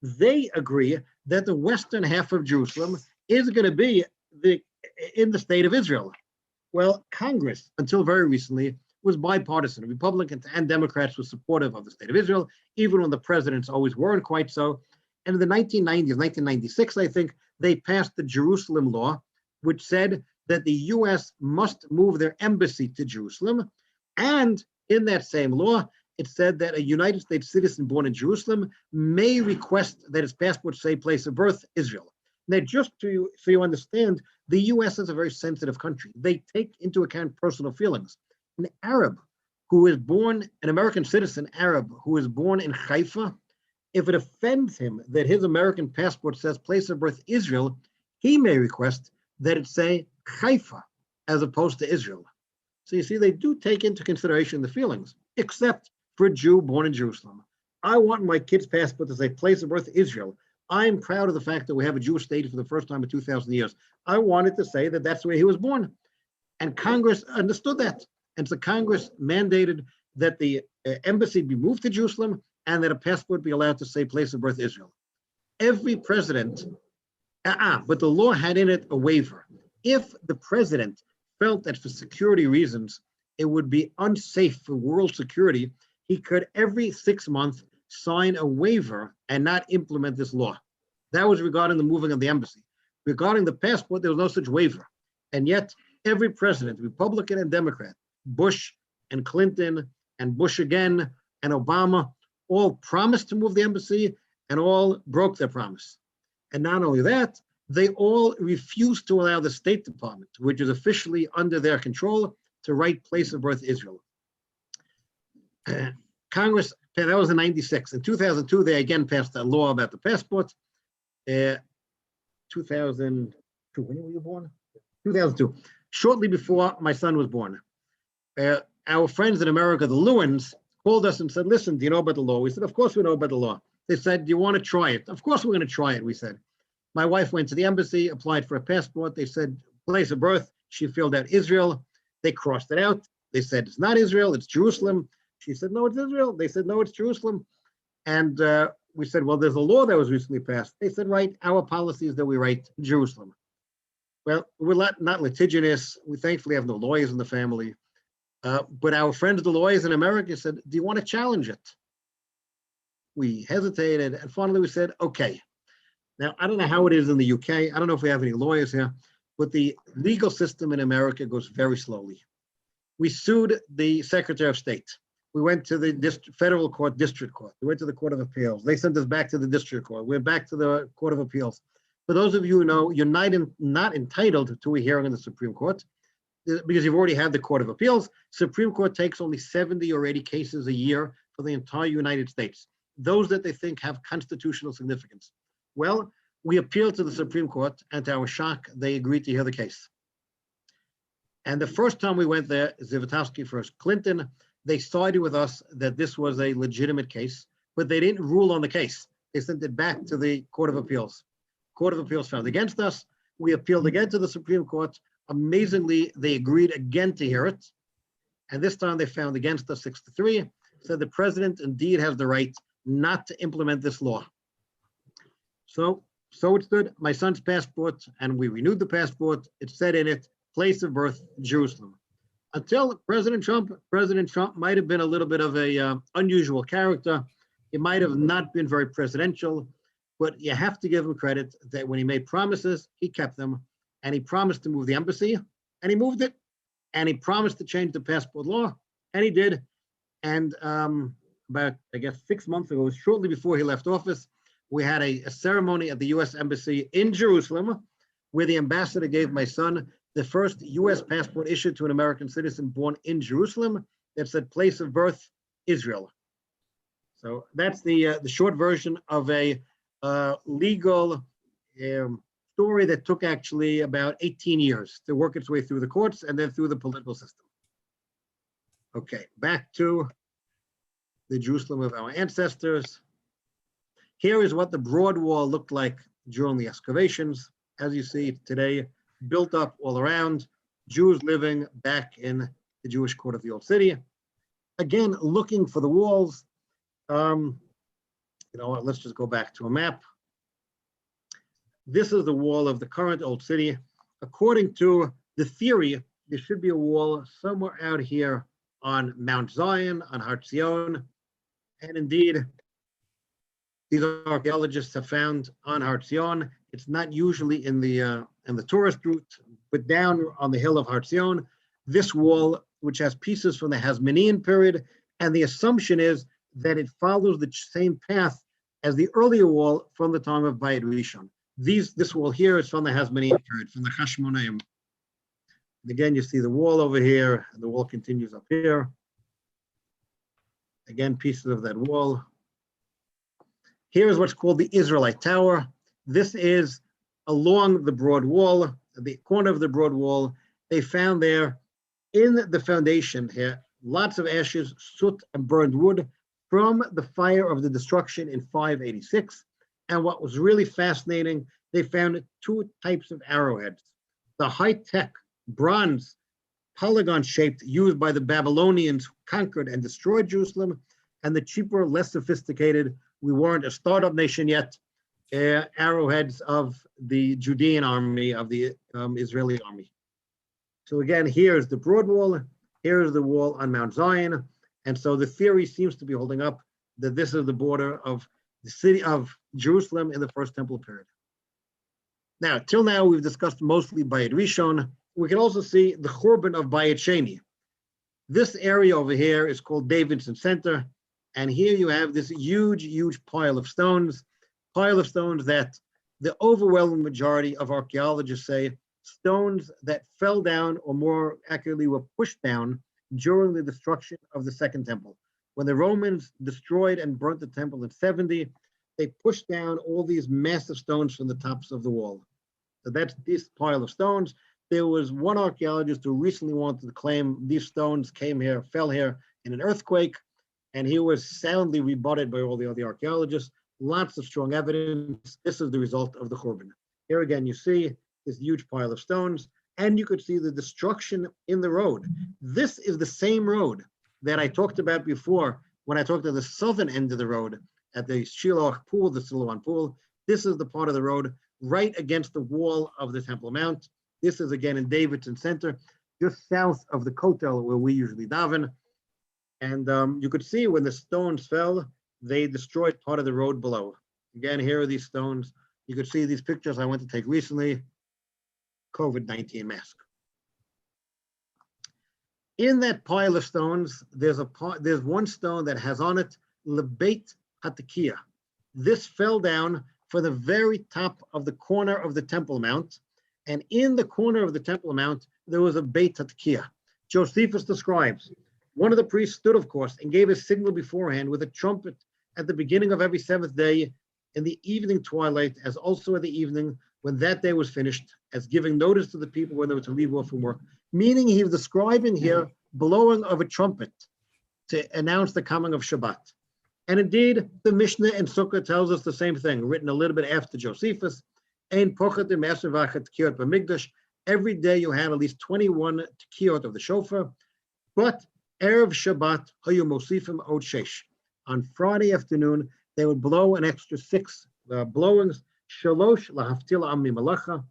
Speaker 2: they agree that the western half of Jerusalem is going to be in the state of Israel. Well, Congress, until very recently, was bipartisan. Republicans and Democrats were supportive of the state of Israel, even when the presidents always weren't quite so. And in the 1990s, 1996, I think, they passed the Jerusalem law, which said that the US must move their embassy to Jerusalem. And in that same law, it said that a United States citizen born in Jerusalem may request that his passport say place of birth, Israel. Now, just so you understand, the US is a very sensitive country. They take into account personal feelings. An Arab who is born, an American citizen Arab who is born in Haifa, if it offends him that his American passport says place of birth Israel, he may request that it say Haifa as opposed to Israel. So you see, they do take into consideration the feelings, except for a Jew born in Jerusalem. I want my kid's passport to say place of birth Israel. I'm proud of the fact that we have a Jewish state for the first time in 2,000 years. I wanted to say that that's where he was born. And Congress understood that. And so Congress mandated that the embassy be moved to Jerusalem and that a passport be allowed to say place of birth Israel. Every president But the law had in it a waiver. If the president felt that for security reasons, it would be unsafe for world security, he could every 6 months sign a waiver and not implement this law. That was regarding the moving of the embassy. Regarding the passport, there was no such waiver. And yet, every president, Republican and Democrat, Bush and Clinton and Bush again and Obama, all promised to move the embassy and all broke their promise. And not only that, they all refused to allow the State Department, which is officially under their control, to write place of birth Israel. Congress, that was in 96. In 2002, they again passed a law about the passport. 2002, when were you born? 2002, shortly before my son was born. Our friends in America, the Lewins, called us and said, listen, do you know about the law? We said, of course we know about the law. They said, do you want to try it? Of course we're going to try it, we said. My wife went to the embassy, applied for a passport. They said, place of birth. She filled out Israel. They crossed it out. They said, it's not Israel, it's Jerusalem. She said, no, it's Israel. They said, no, it's Jerusalem. And we said, well, there's a law that was recently passed. They said, right, our policy is that we write Jerusalem. Well, we're not litigious. We thankfully have no lawyers in the family. But our friends, the lawyers in America, said, do you want to challenge it? We hesitated, and finally we said, okay. Now, I don't know how it is in the UK. I don't know if we have any lawyers here, but the legal system in America goes very slowly. We sued the Secretary of State. We went to the federal court, district court. We went to the Court of Appeals. They sent us back to the district court. We went back to the Court of Appeals. For those of you who know, you're not entitled to a hearing in the Supreme Court because you've already had the Court of Appeals. Supreme Court takes only 70 or 80 cases a year for the entire United States, those that they think have constitutional significance. Well, we appealed to the Supreme Court, and to our shock, they agreed to hear the case. And the first time we went there, Zivotovsky first, Clinton, they sided with us that this was a legitimate case, but they didn't rule on the case. They sent it back to the Court of Appeals. Court of Appeals found against us. We appealed again to the Supreme Court. Amazingly, they agreed again to hear it. And this time they found against us 6-3, said the president indeed has the right not to implement this law. So it stood, my son's passport, and we renewed the passport. It said in it, place of birth, Jerusalem. Until President Trump might have been a little bit of a unusual character. He might have not been very presidential, but you have to give him credit that when he made promises, he kept them. And he promised to move the embassy, and he moved it. And he promised to change the passport law, and he did. And about, I guess, 6 months ago, shortly before he left office, we had a ceremony at the US Embassy in Jerusalem, where the ambassador gave my son the first US passport issued to an American citizen born in Jerusalem that said place of birth, Israel. So that's the short version of a legal story that took actually about 18 years to work its way through the courts and then through the political system. Okay, back to the Jerusalem of our ancestors. Here is what the broad wall looked like during the excavations. As you see today, built up all around, Jews living back in the Jewish quarter of the old city. Again, looking for the walls. You know what, let's just go back to a map. This is the wall of the current old city. According to the theory, there should be a wall somewhere out here on Mount Zion, on Har Zion. And indeed, these archaeologists have found on Har Zion. It's not usually in the tourist route, but down on the hill of Har Zion, this wall, which has pieces from the Hasmonean period, and the assumption is that it follows the same path as the earlier wall from the time of Bayit Rishon. This wall here is from the Hasmonean period, from the Hashmonaim. And again, you see the wall over here, and the wall continues up here. Again, pieces of that wall. Here is what's called the Israelite Tower. This is along the broad wall, the corner of the broad wall. They found there in the foundation here, lots of ashes, soot, and burned wood from the fire of the destruction in 586. And what was really fascinating, they found 2 types of arrowheads. The high-tech bronze polygon-shaped used by the Babylonians who conquered and destroyed Jerusalem, and the cheaper, less sophisticated, we weren't a startup nation yet, arrowheads of the Judean army, of the Israeli army. So again, here's the broad wall, here's the wall on Mount Zion. And so the theory seems to be holding up that this is the border of the city of Jerusalem in the First Temple period. Now, till now, we've discussed mostly Bayit Rishon. We can also see the Churban of Bayit Sheni. This area over here is called Davidson Center. And here you have this huge, huge pile of stones that the overwhelming majority of archaeologists say stones that fell down, or more accurately were pushed down during the destruction of the Second Temple. When the Romans destroyed and burnt the temple in 70, they pushed down all these massive stones from the tops of the wall. So that's this pile of stones. There was one archaeologist who recently wanted to claim these stones fell here in an earthquake, and he was soundly rebutted by all the other archaeologists. Lots of strong evidence. This is the result of the Churban. Here again, you see this huge pile of stones, and you could see the destruction in the road. This is the same road that I talked about before when I talked about the southern end of the road at the Shiloh pool, the Siloam pool. This is the part of the road right against the wall of the Temple Mount. This is again in Davidson Center, just south of the Kotel where we usually daven. And you could see when the stones fell, they destroyed part of the road below. Again, here are these stones. You could see these pictures I went to take recently. COVID-19 mask. In that pile of stones, there's one stone that has on it Lebeit Hatakia. This fell down for the very top of the corner of the Temple Mount, and in the corner of the Temple Mount there was a Beit Hatakia. Josephus describes, one of the priests stood, of course, and gave a signal beforehand with a trumpet at the beginning of every seventh day in the evening twilight, as also at the evening when that day was finished, as giving notice to the people when they were to leave off from work. Meaning he was describing here blowing of a trumpet to announce the coming of Shabbat. And indeed, the Mishnah in Sukkah tells us the same thing, written a little bit after Josephus. Every day you had at least 21 tekiyot of the shofar, but Erev Shabbat hayu mosifim od shesh. On Friday afternoon, they would blow an extra 6 blowings, shalosh lahaftil am mimalacha,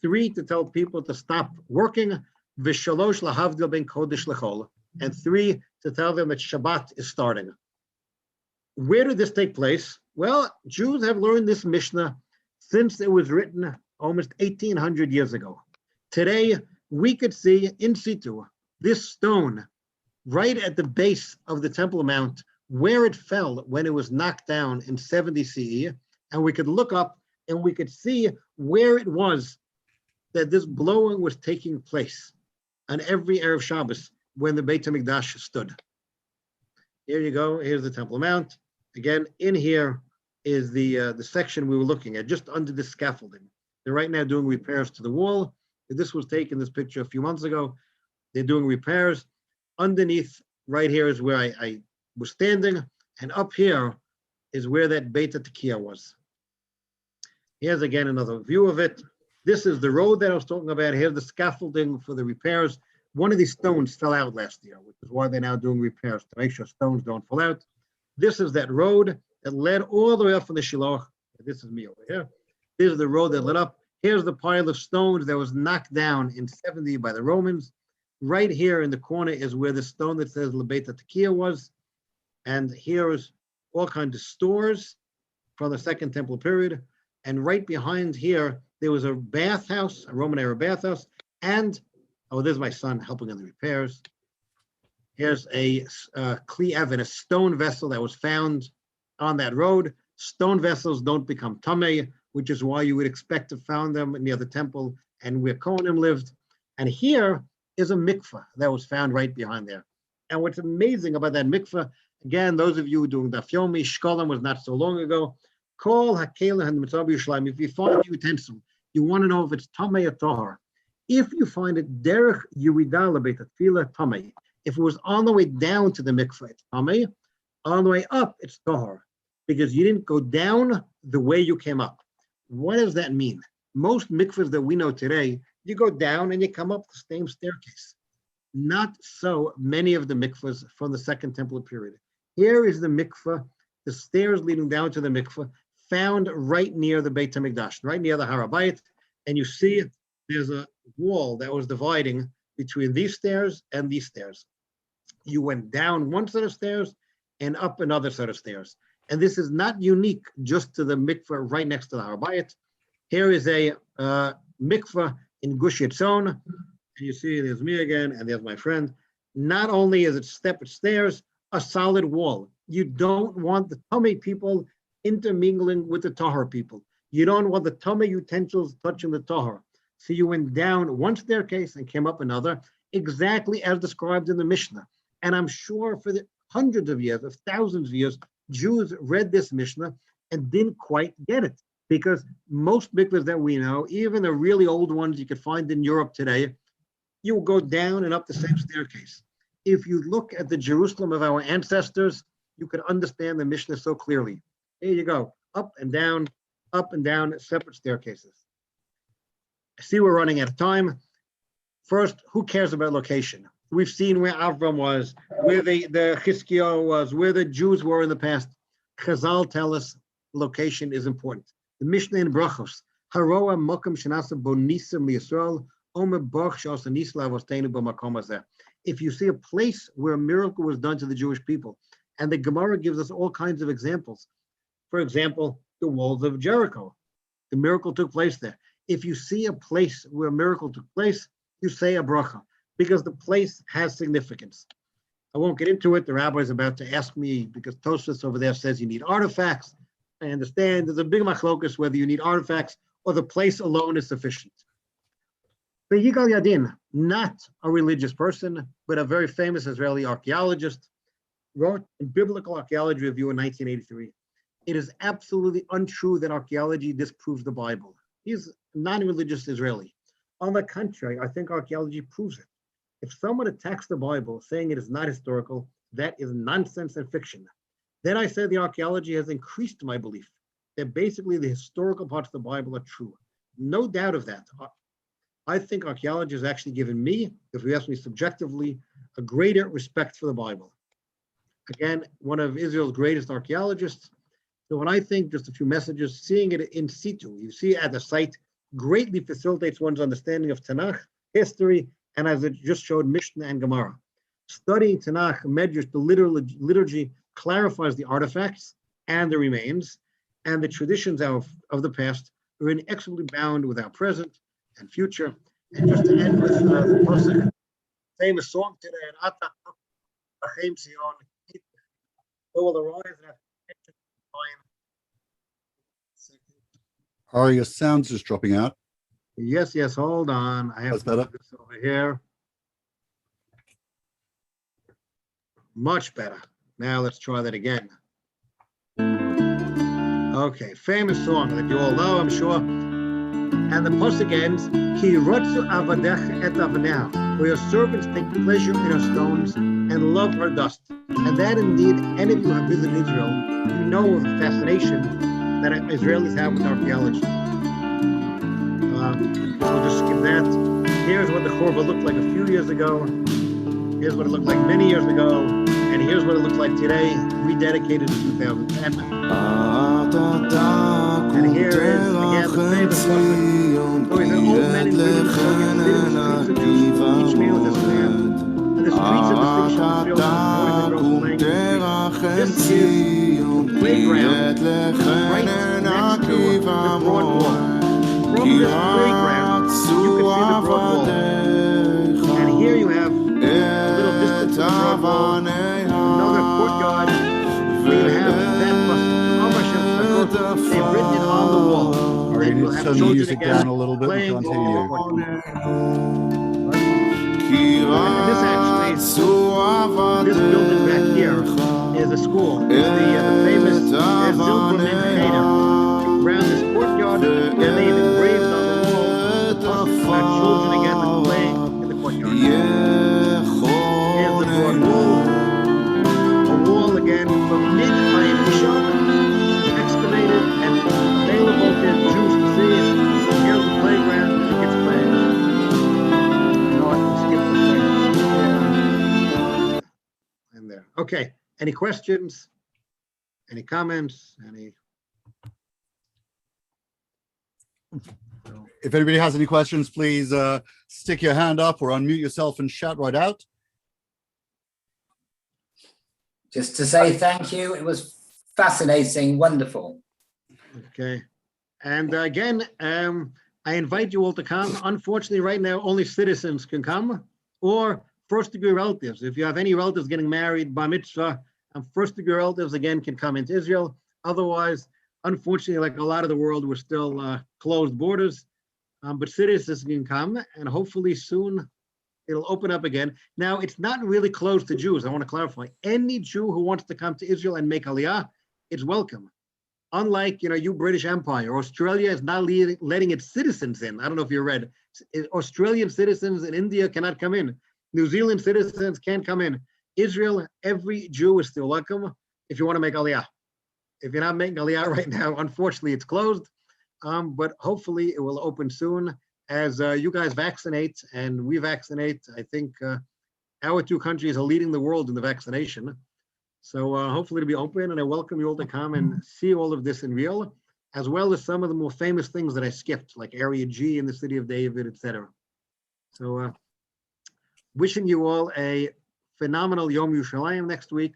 Speaker 2: 3 to tell people to stop working, v'shalosh lahavdil ben kodesh lechol, and 3 to tell them that Shabbat is starting. Where did this take place? Well, Jews have learned this Mishnah since it was written almost 1800 years ago. Today, we could see in situ this stone right at the base of the Temple Mount where it fell when it was knocked down in 70 CE, and we could look up and we could see where it was that this blowing was taking place on every Erev Shabbos when the Beit HaMikdash stood. Here you go, here's the Temple Mount. Again, in here is the section we were looking at, just under the scaffolding. They're right now doing repairs to the wall. This was taken, this picture, a few months ago. They're doing repairs. Underneath, right here is where I was standing, and up here is where that Beit HaTekiah was. Here's again another view of it. This is the road that I was talking about. Here's the scaffolding for the repairs. One of these stones fell out last year, which is why they're now doing repairs to make sure stones don't fall out. This is that road that led all the way up from the Shiloh. This is me over here. This is the road that led up. Here's the pile of stones that was knocked down in 70 by the Romans. Right here in the corner is where the stone that says Lebeit HaTekiah was. And here is all kinds of stores from the Second Temple period. And right behind here, there was a bathhouse, a Roman era bathhouse. And, oh, there's my son helping in the repairs. Here's a Kli Evan, a stone vessel that was found on that road. Stone vessels don't become tamei, which is why you would expect to find them near the temple and where Kohanim lived. And here is a mikveh that was found right behind there. And what's amazing about that mikveh, again, those of you doing Daf Yomi, Shkolim was not so long ago. Kol hakela and mitzvah Yerushalayim. If you find a utensil, you want to know if it's tamei or tahor. If you find it derech yuridah lebeit tefillah tamei. If it was on the way down to the mikveh, it's tamei. On the way up, it's tahor, because you didn't go down the way you came up. What does that mean? Most mikvahs that we know today, you go down and you come up the same staircase. Not so many of the mikvahs from the Second Temple period. Here is the mikvah, the stairs leading down to the mikvah, found right near the Beit HaMikdash, right near the Har HaBayit, and you see there's a wall that was dividing between these stairs and these stairs. You went down one set of stairs and up another set of stairs. And this is not unique just to the mikveh right next to the Har HaBayit. Here is a mikveh in Gush Yitzon, and you see there's me again, and there's my friend. Not only is it separate stairs, a solid wall. You don't want the tummy people intermingling with the tahor people. You don't want the tummy utensils touching the tahor. So you went down one staircase and came up another, exactly as described in the Mishnah. And I'm sure for the hundreds of years, of thousands of years, Jews read this Mishnah and didn't quite get it. Because most mikvahs that we know, even the really old ones you could find in Europe today, you will go down and up the same staircase. If you look at the Jerusalem of our ancestors, you could understand the Mishnah so clearly. Here you go, up and down, separate staircases. I see we're running out of time. First, who cares about location? We've seen where Avram was, where the Chizkiyahu was, where the Jews were in the past. Chazal tell us location is important. The Mishnah in Brachos, Haroa Mokum Shanasa Bonisim Yisrael, Omer Baruch Shasa Nisla Vostenu B'Makom Hazeh. If you see a place where a miracle was done to the Jewish people, and the Gemara gives us all kinds of examples. For example, the walls of Jericho. The miracle took place there. If you see a place where a miracle took place, you say a bracha, because the place has significance. I won't get into it. The rabbi is about to ask me, because Tosfos over there says you need artifacts. I understand there's a big machlokus whether you need artifacts or the place alone is sufficient. But Yigal Yadin, not a religious person, but a very famous Israeli archaeologist, wrote a Biblical Archaeology Review in 1983. It is absolutely untrue that archaeology disproves the Bible. He's a non-religious Israeli. On the contrary, I think archaeology proves it. If someone attacks the Bible saying it is not historical, that is nonsense and fiction. Then I say the archaeology has increased my belief that basically the historical parts of the Bible are true. No doubt of that. I think archaeology has actually given me, if you ask me subjectively, a greater respect for the Bible. Again, one of Israel's greatest archaeologists. So when I think just a few messages, seeing it in situ, you see it at the site, greatly facilitates one's understanding of Tanakh, history, and as it just showed, Mishnah and Gemara. Studying Tanakh, Medrash, the liturgy, clarifies the artifacts and the remains, and the traditions of the past are inexorably bound with our present and future. And just to end with the Pasuk, famous song today, and Ata Achem Sion, who will arise and have
Speaker 1: Ari, your sound's just dropping out.
Speaker 2: Yes, hold on. I have
Speaker 1: That's better.
Speaker 2: This over here. Much better. Now let's try that again. Okay, famous song that you all know, I'm sure. And the pasuk ends, Ki rotzu avadech et avneh, where your servants take pleasure in her stones and love her dust. And that indeed, any of you who have visited Israel, you know of the fascination that Israelis have with archaeology. We'll just skip that. Here's what the Chorba looked like a few years ago. Here's what it looked like many years ago. And here's what it looks like today, rededicated in 2010. And here is, again, the famous pasuk. So he's an old man in women, so he can sit in the streets of Jerusalem, each meal with his land. And the streets of the city shall be filled with boys and girls playing in the streets. This is the playground right next to the broad wall. From this playground, you can see the broad wall. And here you have a little distance from the broad wall, another courtyard, where you have that pasuk. They've written it on the wall.
Speaker 1: Ari, you need to turn the music down a little bit. We
Speaker 2: playing
Speaker 1: can't hear you.
Speaker 2: And this actually, this building back here is a school. It's the famous Zilberman Cheder. Around this courtyard, and they've engraved on the wall the pasuk about children again playing in the courtyard. Here's the broad wall. A wall again from mid-Hayim Rishon, excavated and available to Jews to see. Here's the playground that the kids play. No, I can skip the playground. In there. Okay. Any questions? Any comments? Any?
Speaker 1: If anybody has any questions, please stick your hand up or unmute yourself and shout right out.
Speaker 3: Just to say thank you. It was fascinating, wonderful.
Speaker 2: Okay. And again, I invite you all to come. Unfortunately, right now, only citizens can come or first-degree relatives. If you have any relatives getting married, bar mitzvah, and first-degree relatives, again, can come into Israel. Otherwise, unfortunately, like a lot of the world, we're still closed borders. But citizens can come, and hopefully soon it'll open up again. Now, it's not really closed to Jews. I want to clarify. Any Jew who wants to come to Israel and make Aliyah is welcome. Unlike, you British Empire, Australia is not letting its citizens in. I don't know if you read. Australian citizens in India cannot come in. New Zealand citizens can't come in. Israel, every Jew is still welcome if you want to make Aliyah. If you're not making Aliyah right now, unfortunately, it's closed. But hopefully it will open soon as you guys vaccinate and we vaccinate. I think our two countries are leading the world in the vaccination. So hopefully it'll be open, and I welcome you all to come and see all of this in real, as well as some of the more famous things that I skipped, like Area G in the City of David, etc. So wishing you all a phenomenal Yom Yerushalayim next week.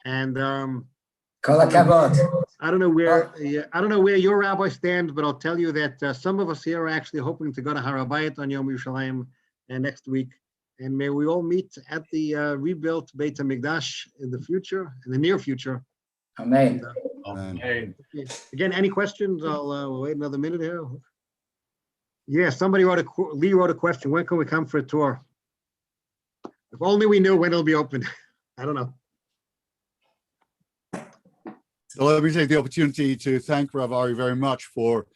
Speaker 2: And
Speaker 3: Kol hakavod.
Speaker 2: I don't know where your rabbi stands, but I'll tell you that some of us here are actually hoping to go to Har HaBayit on Yom Yerushalayim next week. And may we all meet at the rebuilt Beit HaMikdash in the near future.
Speaker 3: Amen.
Speaker 1: Amen.
Speaker 2: Again, any questions? I'll wait another minute here. Yeah, Lee wrote a question. When can we come for a tour? If only we knew when it'll be open. I don't know.
Speaker 1: So let me take the opportunity to thank Rav Ari very much for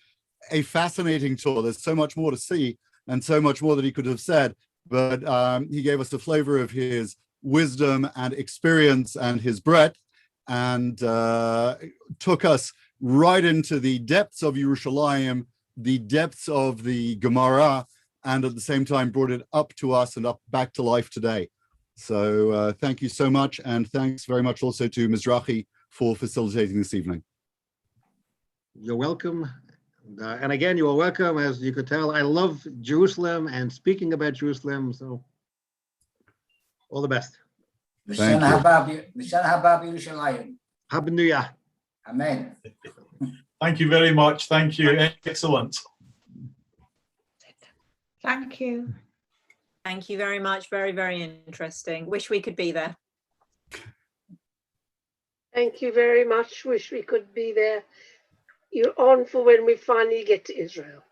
Speaker 1: a fascinating tour. There's so much more to see and so much more that he could have said, but he gave us a flavor of his wisdom and experience and his breadth, and took us right into the depths of Yerushalayim, the depths of the Gemara, and at the same time brought it up to us and up back to life today. So thank you so much, and thanks very much also to Mizrachi for facilitating this evening.
Speaker 2: You're welcome. And again, you are welcome. As you could tell, I love Jerusalem and speaking about Jerusalem. So all the best.
Speaker 1: Thank you.
Speaker 3: V'shana haba b'Yerushalayim.
Speaker 2: Happy New Year.
Speaker 3: Amen.
Speaker 4: Thank you very much. Thank you. Excellent.
Speaker 5: Thank you.
Speaker 6: Thank you very much. Very, very interesting. Wish we could be there.
Speaker 5: Thank you very much. Wish we could be there. You're on for when we finally get to Israel.